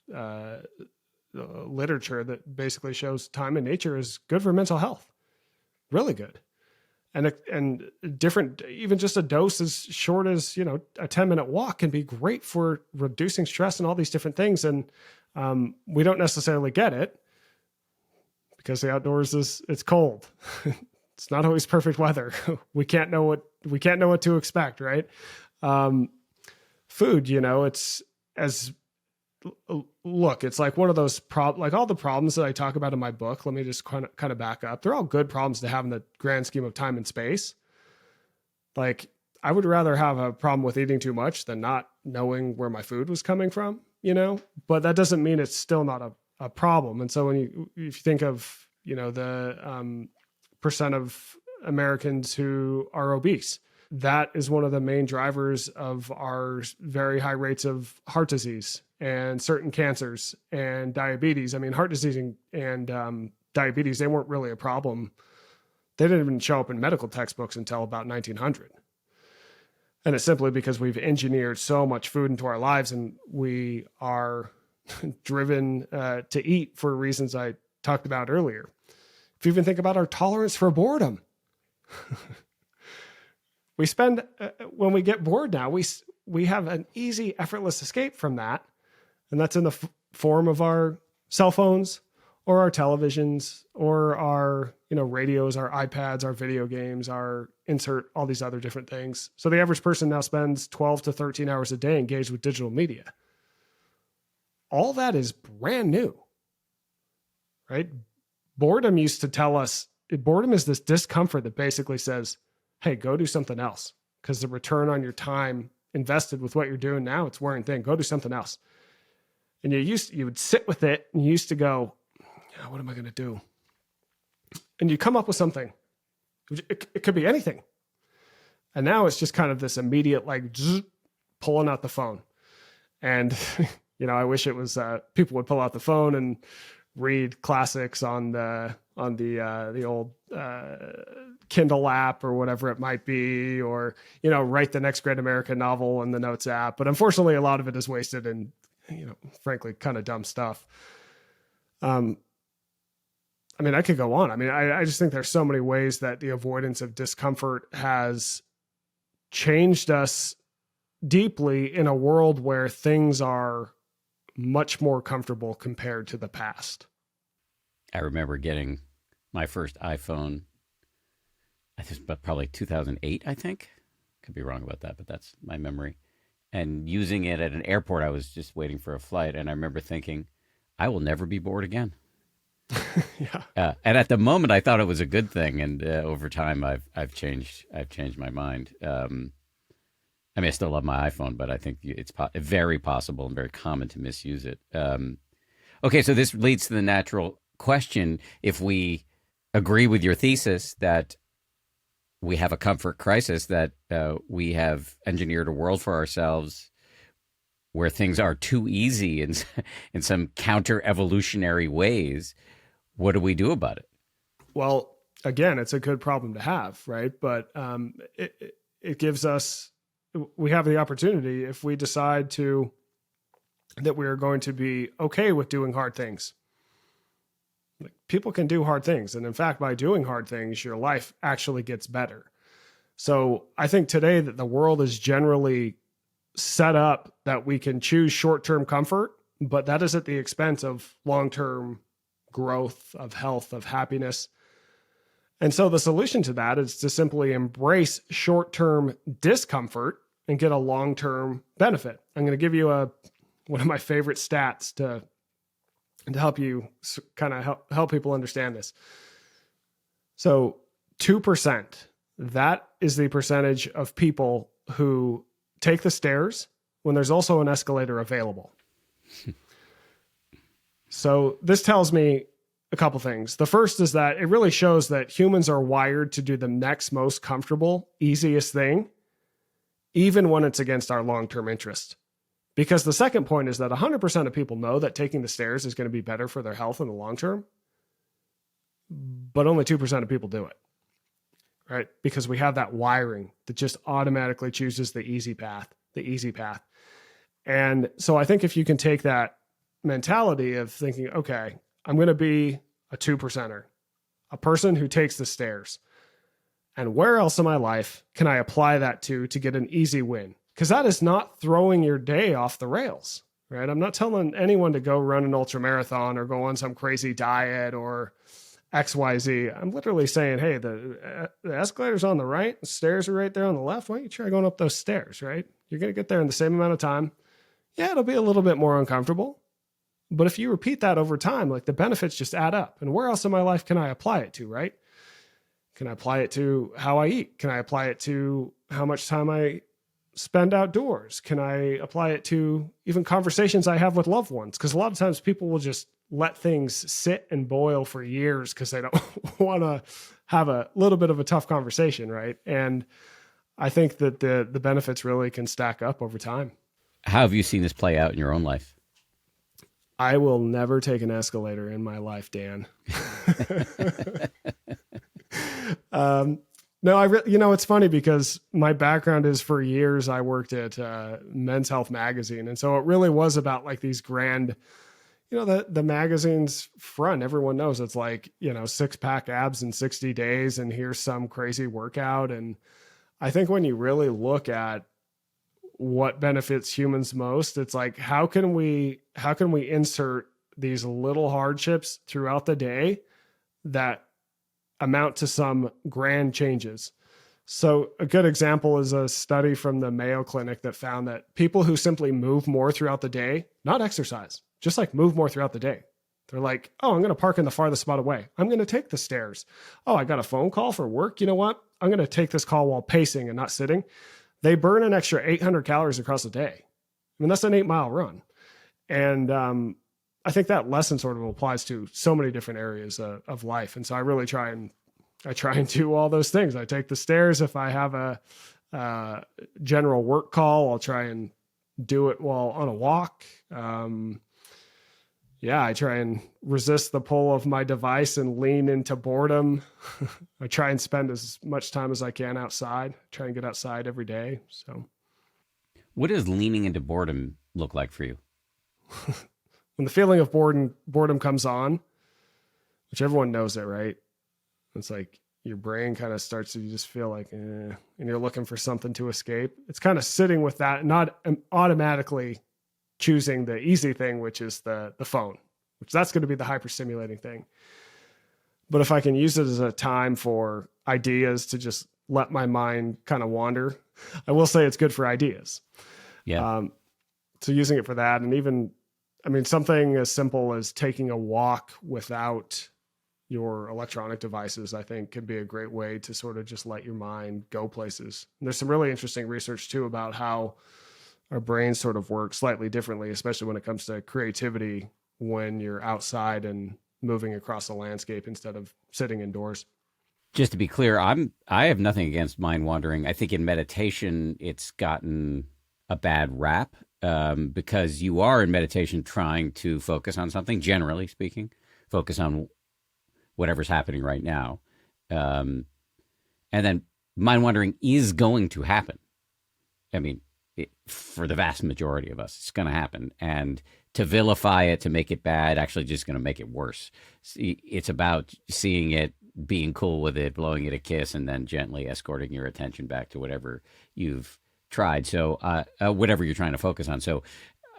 literature that basically shows time in nature is good for mental health, really good. And different, even just a dose as short as, a 10-minute walk can be great for reducing stress and all these different things. And we don't necessarily get it because the outdoors it's cold. It's not always perfect weather. We can't know what to expect, right? Food, it's it's like one of those like all the problems that I talk about in my book. Let me just kind of back up. They're all good problems to have in the grand scheme of time and space. Like, I would rather have a problem with eating too much than not knowing where my food was coming from, but that doesn't mean it's still not a problem. And so if you think of, the percent of Americans who are obese, that is one of the main drivers of our very high rates of heart disease and certain cancers and diabetes. I mean, heart disease and diabetes, they weren't really a problem. They didn't even show up in medical textbooks until about 1900. And it's simply because we've engineered so much food into our lives, and we are driven to eat for reasons I talked about earlier. If you even think about our tolerance for boredom, we spend, when we get bored now, we have an easy, effortless escape from that. And that's in the form of our cell phones or our televisions or our, radios, our iPads, our video games, our insert, all these other different things. So the average person now spends 12 to 13 hours a day engaged with digital media. All that is brand new, right? Boredom used to tell us, boredom is this discomfort that basically says, hey, go do something else, because the return on your time invested with what you're doing now, it's wearing thin. Go do something else. And you would sit with it, and you used to go, what am I going to do? And you come up with something. It could be anything. And now it's just kind of this immediate, pulling out the phone. And, I wish it was, people would pull out the phone and read classics on the old Kindle app or whatever it might be, or, write the next great American novel in the Notes app. But unfortunately, a lot of it is wasted in, frankly, kind of dumb stuff. I could go on. I just think there's so many ways that the avoidance of discomfort has changed us deeply in a world where things are much more comfortable compared to the past. I remember getting my first iPhone I think it's probably 2008, I think. Could be wrong about that, but that's my memory. And using it at an airport, I was just waiting for a flight, and I remember thinking, I will never be bored again. Yeah. And at the moment, I thought it was a good thing, and over time, I've changed my mind. I mean, I still love my iPhone, but I think it's very possible and very common to misuse it. Okay, so this leads to the natural question: if we agree with your thesis that we have a comfort crisis, that we have engineered a world for ourselves where things are too easy in some counter evolutionary ways, what do we do about it? Well, again, it's a good problem to have, right? But it gives us, we have the opportunity if we decide that we are going to be okay with doing hard things. Like, people can do hard things. And in fact, by doing hard things, your life actually gets better. So I think today that the world is generally set up that we can choose short-term comfort, but that is at the expense of long-term growth, of health, of happiness. And so the solution to that is to simply embrace short-term discomfort and get a long-term benefit. I'm going to give you one of my favorite stats to help you kind of help people understand this. So 2%, that is the percentage of people who take the stairs when there's also an escalator available. So this tells me a couple things. The first is that it really shows that humans are wired to do the next most comfortable, easiest thing, even when it's against our long-term interest. Because the second point is that 100% of people know that taking the stairs is going to be better for their health in the long term, but only 2% of people do it, right? Because we have that wiring that just automatically chooses the easy path. And so I think if you can take that mentality of thinking, okay, I'm going to be a 2%er, a person who takes the stairs, and where else in my life can I apply that to get an easy win? Because that is not throwing your day off the rails, right? I'm not telling anyone to go run an ultra marathon or go on some crazy diet or XYZ. I'm literally saying, hey, the escalator's on the right, the stairs are right there on the left. Why don't you try going up those stairs, right? You're going to get there in the same amount of time. Yeah, it'll be a little bit more uncomfortable. But if you repeat that over time, like, the benefits just add up. And where else in my life can I apply it to, right? Can I apply it to how I eat? Can I apply it to how much time I spend outdoors? Can I apply it to even conversations I have with loved ones? Because a lot of times people will just let things sit and boil for years because they don't want to have a little bit of a tough conversation, right? And I think that the benefits really can stack up over time. How have you seen this play out in your own life? I will never take an escalator in my life, Dan. No, it's funny because my background is, for years, I worked at Men's Health magazine. And so it really was about like these grand, the magazine's front, everyone knows it's like, 6-pack abs in 60 days and here's some crazy workout. And I think when you really look at what benefits humans most, it's like, how can we insert these little hardships throughout the day that amount to some grand changes? So a good example is a study from the Mayo Clinic that found that people who simply move more throughout the day, not exercise, just like move more throughout the day. They're like, oh, I'm going to park in the farthest spot away. I'm going to take the stairs. Oh, I got a phone call for work. You know what? I'm going to take this call while pacing and not sitting. They burn an extra 800 calories across the day. I mean, that's an 8-mile run. And I think that lesson sort of applies to so many different areas of life. And so I really try and do all those things. I take the stairs. If I have a general work call, I'll try and do it while on a walk. I try and resist the pull of my device and lean into boredom. I try and spend as much time as I can outside. Try and get outside every day. So, what does leaning into boredom look like for you? When the feeling of boredom comes on, which everyone knows it, right? It's like your brain kind of starts to just feel like, and you're looking for something to escape. It's kind of sitting with that, not automatically choosing the easy thing, which is the phone, which that's going to be the hyperstimulating thing. But if I can use it as a time for ideas to just let my mind kind of wander. I will say it's good for ideas. Yeah. Um, so using it for that, and even, I mean, something as simple as taking a walk without your electronic devices, I think could be a great way to sort of just let your mind go places. And there's some really interesting research too about how our brains sort of work slightly differently, especially when it comes to creativity when you're outside and moving across the landscape instead of sitting indoors. Just to be clear, I have nothing against mind wandering. I think in meditation, it's gotten a bad rap because you are in meditation trying to focus on something. Generally speaking, focus on whatever's happening right now, um, and then mind wandering is going to happen. I mean, for the vast majority of us, it's going to happen, and to vilify it, to make it bad, actually just going to make it worse. It's about seeing it, being cool with it, blowing it a kiss, and then gently escorting your attention back to whatever you've tried. So, whatever you're trying to focus on. So,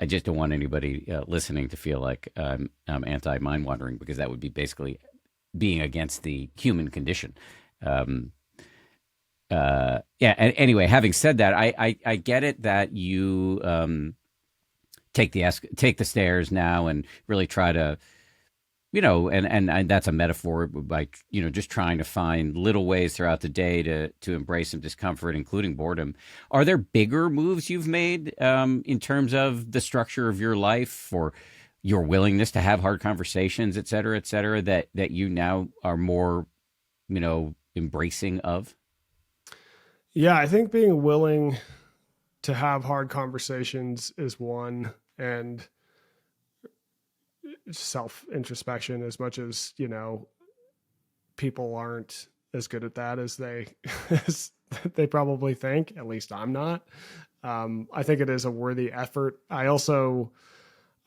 I just don't want anybody listening to feel like I'm anti mind wandering, because that would be basically being against the human condition. Um, yeah. And anyway, having said that, I get it that you take the stairs now and really try to, and that's a metaphor, like, just trying to find little ways throughout the day to embrace some discomfort, including boredom. Are there bigger moves you've made in terms of the structure of your life, or your willingness to have hard conversations, et cetera, that you now are more, embracing of? Yeah, I think being willing to have hard conversations is one, and self introspection, as much as, people aren't as good at that as as they probably think. At least I'm not. I think it is a worthy effort.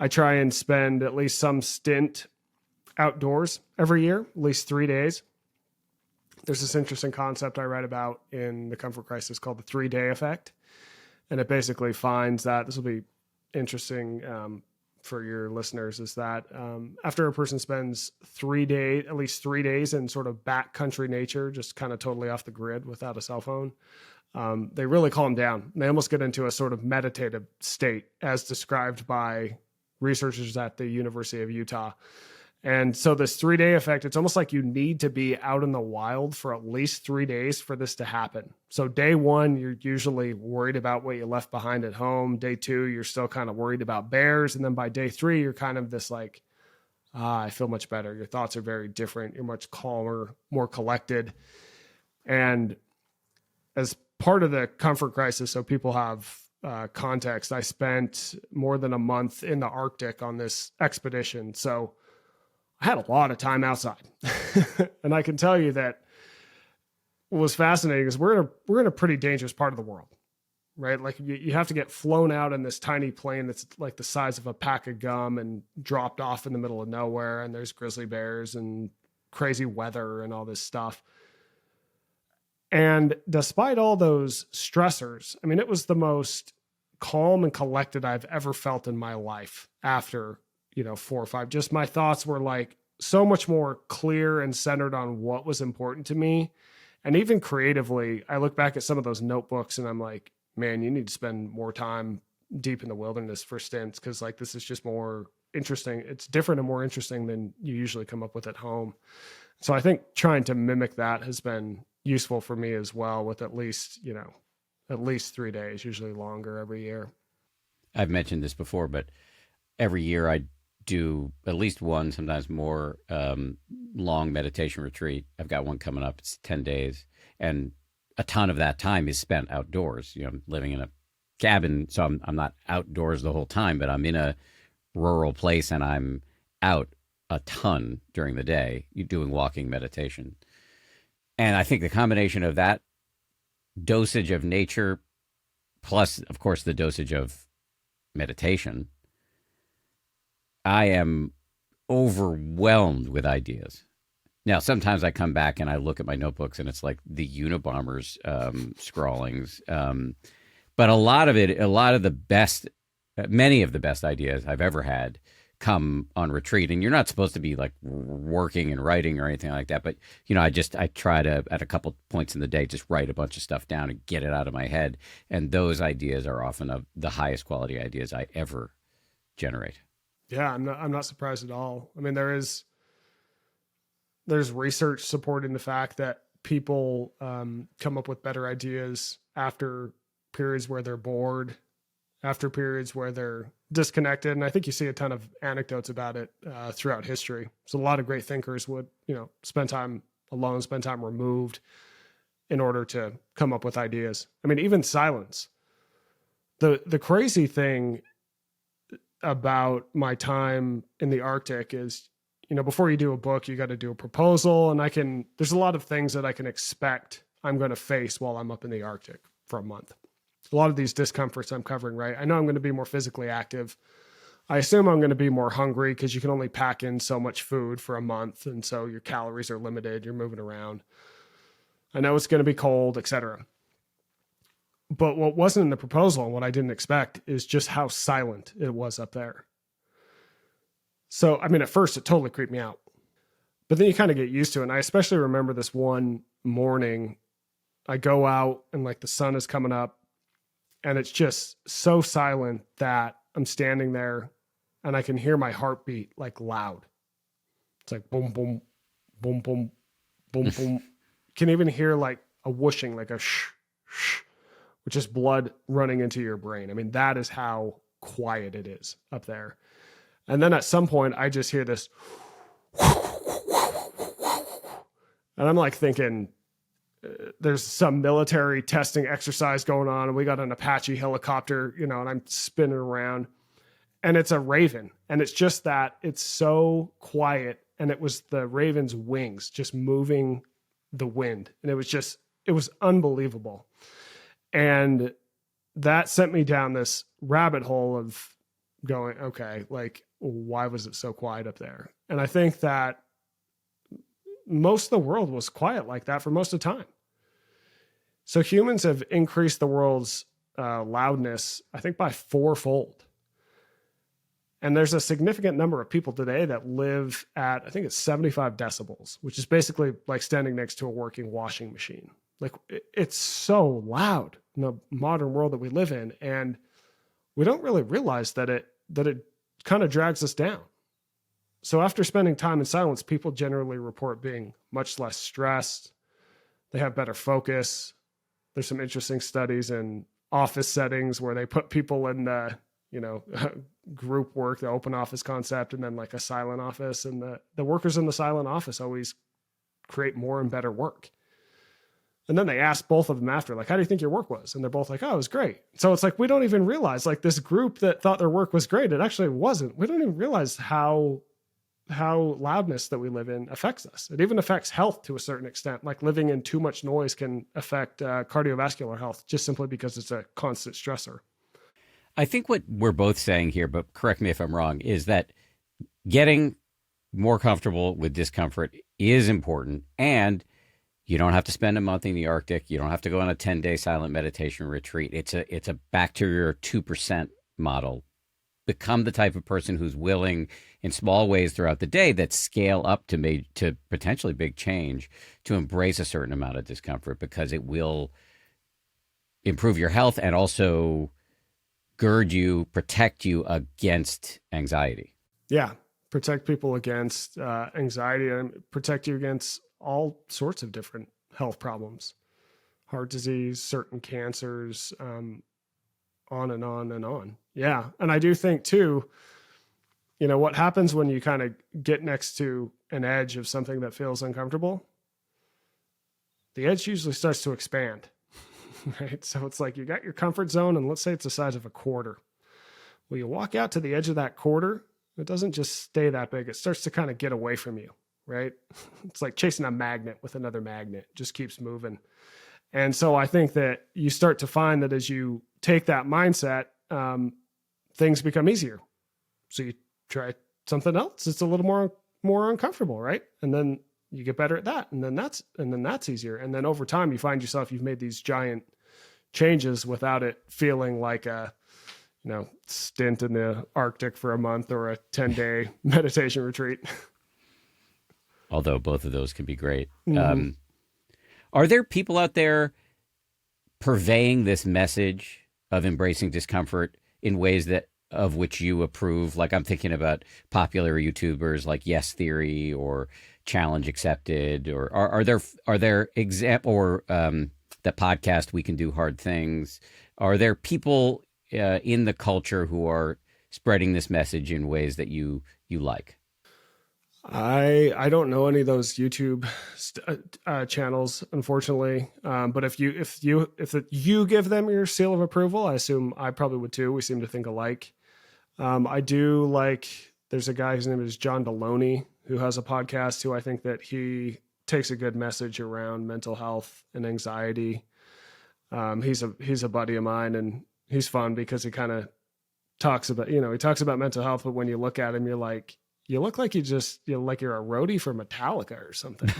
I try and spend at least some stint outdoors every year, at least 3 days. There's this interesting concept I write about in The Comfort Crisis called the 3-day effect. And it basically finds that, this will be interesting for your listeners, is that after a person spends at least 3 days in sort of backcountry nature, just kind of totally off the grid without a cell phone, they really calm down. They almost get into a sort of meditative state, as described by researchers at the University of Utah. And so this 3-day effect, it's almost like you need to be out in the wild for at least 3 days for this to happen. So day one, you're usually worried about what you left behind at home. Day two, you're still kind of worried about bears. And then by day three, you're kind of this like, I feel much better. Your thoughts are very different. You're much calmer, more collected. And as part of the comfort crisis, so people have context, I spent more than a month in the Arctic on this expedition. So I had a lot of time outside. And I can tell you that what was fascinating is we're in a pretty dangerous part of the world, right? Like you have to get flown out in this tiny plane that's like the size of a pack of gum and dropped off in the middle of nowhere. And there's grizzly bears and crazy weather and all this stuff. And despite all those stressors, I mean, it was the most calm and collected I've ever felt in my life after 4 or 5. Just my thoughts were like so much more clear and centered on what was important to me. And even creatively, I look back at some of those notebooks and I'm like, man, you need to spend more time deep in the wilderness for stints, because like this is just more interesting. It's different and more interesting than you usually come up with at home. So I think trying to mimic that has been useful for me as well, with at least 3 days, usually longer every year. I've mentioned this before, but every year I do at least one, sometimes more, long meditation retreat. I've got one coming up. It's 10 days. And a ton of that time is spent outdoors. I'm living in a cabin, so I'm not outdoors the whole time, but I'm in a rural place and I'm out a ton during the day doing walking meditation. And I think the combination of that dosage of nature, plus, of course, the dosage of meditation, I am overwhelmed with ideas. Now, sometimes I come back and I look at my notebooks and it's like the Unabomber's scrawlings. But many of the best ideas I've ever had come on retreat. And you're not supposed to be like working and writing or anything like that. But, I try to, at a couple points in the day, just write a bunch of stuff down and get it out of my head. And those ideas are often of the highest quality ideas I ever generate. Yeah, I'm not surprised at all. I mean, there's research supporting the fact that people come up with better ideas after periods where they're bored, after periods where they're disconnected. And I think you see a ton of anecdotes about it throughout history. So a lot of great thinkers would, spend time alone, spend time removed in order to come up with ideas. I mean, even silence. The crazy thing about my time in the Arctic is, before you do a book, you got to do a proposal. And there's a lot of things that I can expect I'm going to face while I'm up in the Arctic for a month. A lot of these discomforts I'm covering, right? I know I'm going to be more physically active. I assume I'm going to be more hungry because you can only pack in so much food for a month. And so your calories are limited. You're moving around. I know it's going to be cold, etc. But what wasn't in the proposal and what I didn't expect is just how silent it was up there. So, I mean, at first it totally creeped me out, but then you kind of get used to it. And I especially remember this one morning, I go out and like the sun is coming up and it's just so silent that I'm standing there and I can hear my heartbeat like loud. It's like boom, boom, boom, boom, boom, boom. You can even hear like a whooshing, like a shh, shh, which is blood running into your brain. I mean, that is how quiet it is up there. And then at some point, I just hear this, and I'm like thinking, there's some military testing exercise going on, and we got an Apache helicopter, and I'm spinning around, and it's a raven, and it's just that it's so quiet, and it was the raven's wings just moving the wind, and it was unbelievable. And that sent me down this rabbit hole of going, okay, like, why was it so quiet up there? And I think that most of the world was quiet like that for most of the time. So humans have increased the world's loudness, I think, by fourfold. And there's a significant number of people today that live at, I think it's 75 decibels, which is basically like standing next to a working washing machine. Like it's so loud in the modern world that we live in. And we don't really realize that it kind of drags us down. So after spending time in silence, people generally report being much less stressed. They have better focus. There's some interesting studies in office settings where they put people in the, group work, the open office concept, and then like a silent office. And the workers in the silent office always create more and better work. And then they asked both of them after, like, how do you think your work was? And they're both like, oh, it was great. So it's like, we don't even realize, like, this group that thought their work was great, it actually wasn't. We don't even realize how loudness that we live in affects us. It even affects health to a certain extent. Like living in too much noise can affect cardiovascular health just simply because it's a constant stressor. I think what we're both saying here, but correct me if I'm wrong, is that getting more comfortable with discomfort is important. And you don't have to spend a month in the Arctic. You don't have to go on a 10-day silent meditation retreat. It's a back to your 2% model. Become the type of person who's willing in small ways throughout the day that scale up to potentially big change to embrace a certain amount of discomfort, because it will improve your health and also protect you against anxiety. Yeah. Protect people against anxiety and protect you against all sorts of different health problems, heart disease, certain cancers, on and on and on. Yeah. And I do think too, what happens when you kind of get next to an edge of something that feels uncomfortable, the edge usually starts to expand, right? So it's like you got your comfort zone, and let's say it's the size of a quarter. Well, you walk out to the edge of that quarter, it doesn't just stay that big. It starts to kind of get away from you, right? It's like chasing a magnet with another magnet. It just keeps moving. And so I think that you start to find that as you take that mindset, things become easier. So you try something else. It's a little more uncomfortable, right? And then you get better at that. And then that's easier. And then over time, you find yourself, you've made these giant changes without it feeling like a stint in the Arctic for a month or a 10-day meditation retreat. Although both of those can be great. Mm-hmm. Are there people out there purveying this message of embracing discomfort in ways that of which you approve? Like I'm thinking about popular YouTubers like Yes Theory or Challenge Accepted, or are there example or the podcast We Can Do Hard Things? Are there people in the culture who are spreading this message in ways that you like? I don't know any of those YouTube channels, unfortunately. But if you give them your seal of approval, I assume I probably would too. We seem to think alike. I do like. There's a guy whose name is John Deloney who has a podcast who I think that he takes a good message around mental health and anxiety. He's a buddy of mine, and he's fun because he kind of talks about he talks about mental health, but when you look at him, you're like, you look like like you're a roadie for Metallica or something,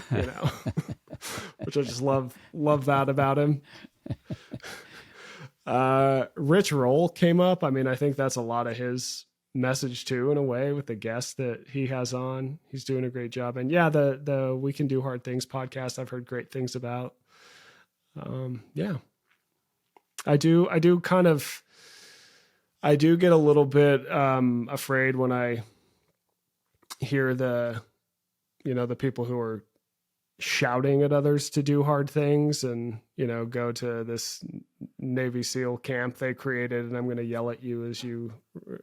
which I just love that about him. Rich Roll came up. I mean, I think that's a lot of his message too, in a way, with the guests that he has on. He's doing a great job. And yeah, the We Can Do Hard Things podcast, I've heard great things about. Yeah, I do get a little bit afraid when I hear the people who are shouting at others to do hard things and, go to this Navy SEAL camp they created and I'm going to yell at you as you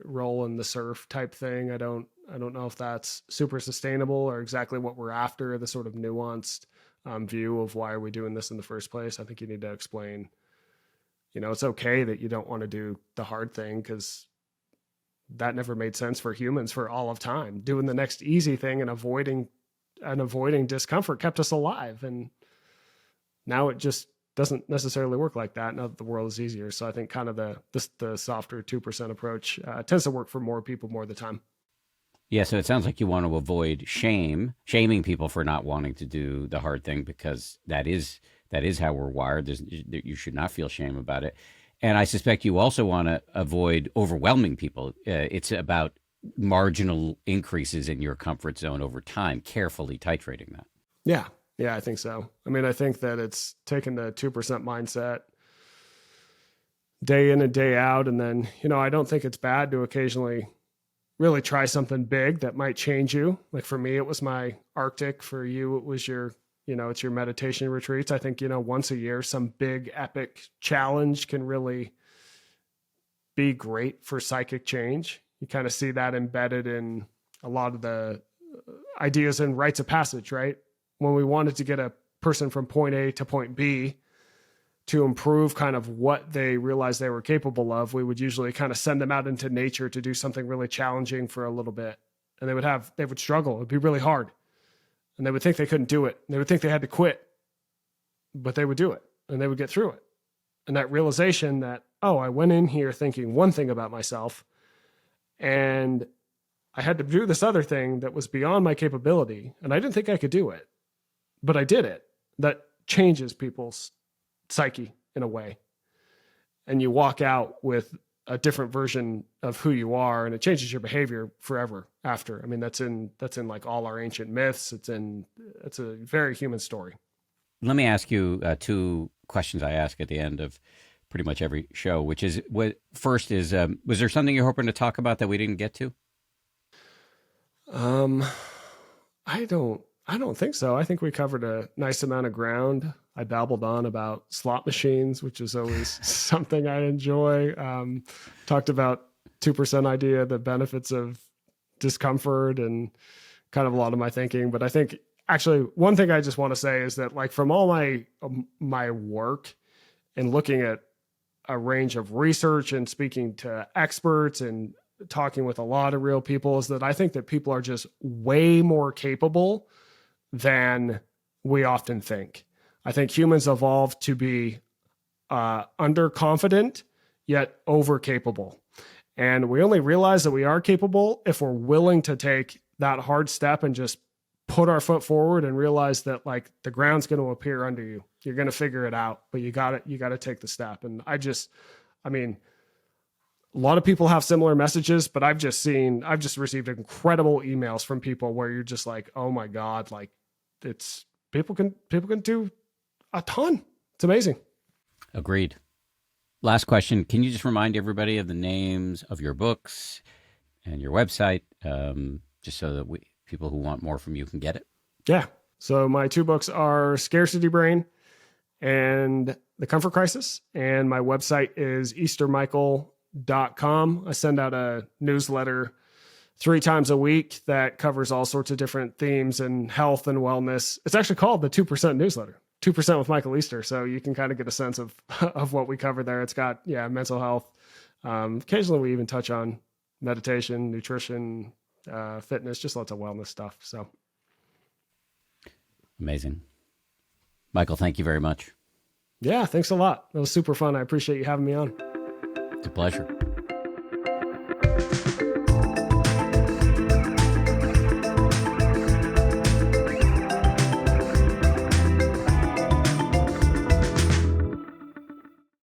roll in the surf type thing. I don't know if that's super sustainable or exactly what we're after, the sort of nuanced view of why are we doing this in the first place. I think you need to explain, it's okay that you don't want to do the hard thing because that never made sense for humans for all of time. Doing the next easy thing and avoiding discomfort kept us alive. And now it just doesn't necessarily work like that now that the world is easier. So I think kind of the softer 2% approach tends to work for more people more of the time. Yeah, so it sounds like you want to avoid shaming people for not wanting to do the hard thing, because that is how we're wired. You should not feel shame about it. And I suspect you also want to avoid overwhelming people. It's about marginal increases in your comfort zone over time, carefully titrating that. Yeah, I think so. I mean, I think that it's taking the 2% mindset day in and day out. And then, I don't think it's bad to occasionally really try something big that might change you. Like for me, it was my Arctic. For you, it was your, it's your meditation retreats. I think, once a year, some big epic challenge can really be great for psychic change. You kind of see that embedded in a lot of the ideas and rites of passage, right? When we wanted to get a person from point A to point B to improve kind of what they realized they were capable of, we would usually kind of send them out into nature to do something really challenging for a little bit. And they would struggle. It'd be really hard. And they would think they couldn't do it. They would think they had to quit, but they would do it and they would get through it. And that realization that, oh, I went in here thinking one thing about myself and I had to do this other thing that was beyond my capability. And I didn't think I could do it, but I did it. That changes people's psyche in a way. And you walk out with a different version of who you are, and it changes your behavior forever after. I mean, that's in like all our ancient myths. It's a very human story. Let me ask you two questions I ask at the end of pretty much every show, which is, first is, was there something you're hoping to talk about that we didn't get to? I don't think so. I think we covered a nice amount of ground. I babbled on about slot machines, which is always something I enjoy. Talked about 2% idea, the benefits of discomfort and kind of a lot of my thinking. But I think actually one thing I just want to say is that, like, from all my work and looking at a range of research and speaking to experts and talking with a lot of real people, is that I think that people are just way more capable than we often think. I think humans evolved to be underconfident, yet over capable. And we only realize that we are capable if we're willing to take that hard step and just put our foot forward and realize that, like, the ground's going to appear under you. You're going to figure it out, but you got to take the step. And a lot of people have similar messages, but I've just received incredible emails from people where you're just like, oh my God, like it's people can do a ton. It's amazing. Agreed. Last question. Can you just remind everybody of the names of your books and your website, just so that people who want more from you can get it? Yeah. So my 2 books are Scarcity Brain and The Comfort Crisis. And my website is eastermichael.com. I send out a newsletter 3 times a week that covers all sorts of different themes in health and wellness. It's actually called the 2% newsletter, 2% with Michael Easter. So you can kind of get a sense of what we cover there. It's got, mental health. Occasionally we even touch on meditation, nutrition, fitness, just lots of wellness stuff. So amazing. Michael, thank you very much. Yeah, thanks a lot. It was super fun. I appreciate you having me on. It's a pleasure.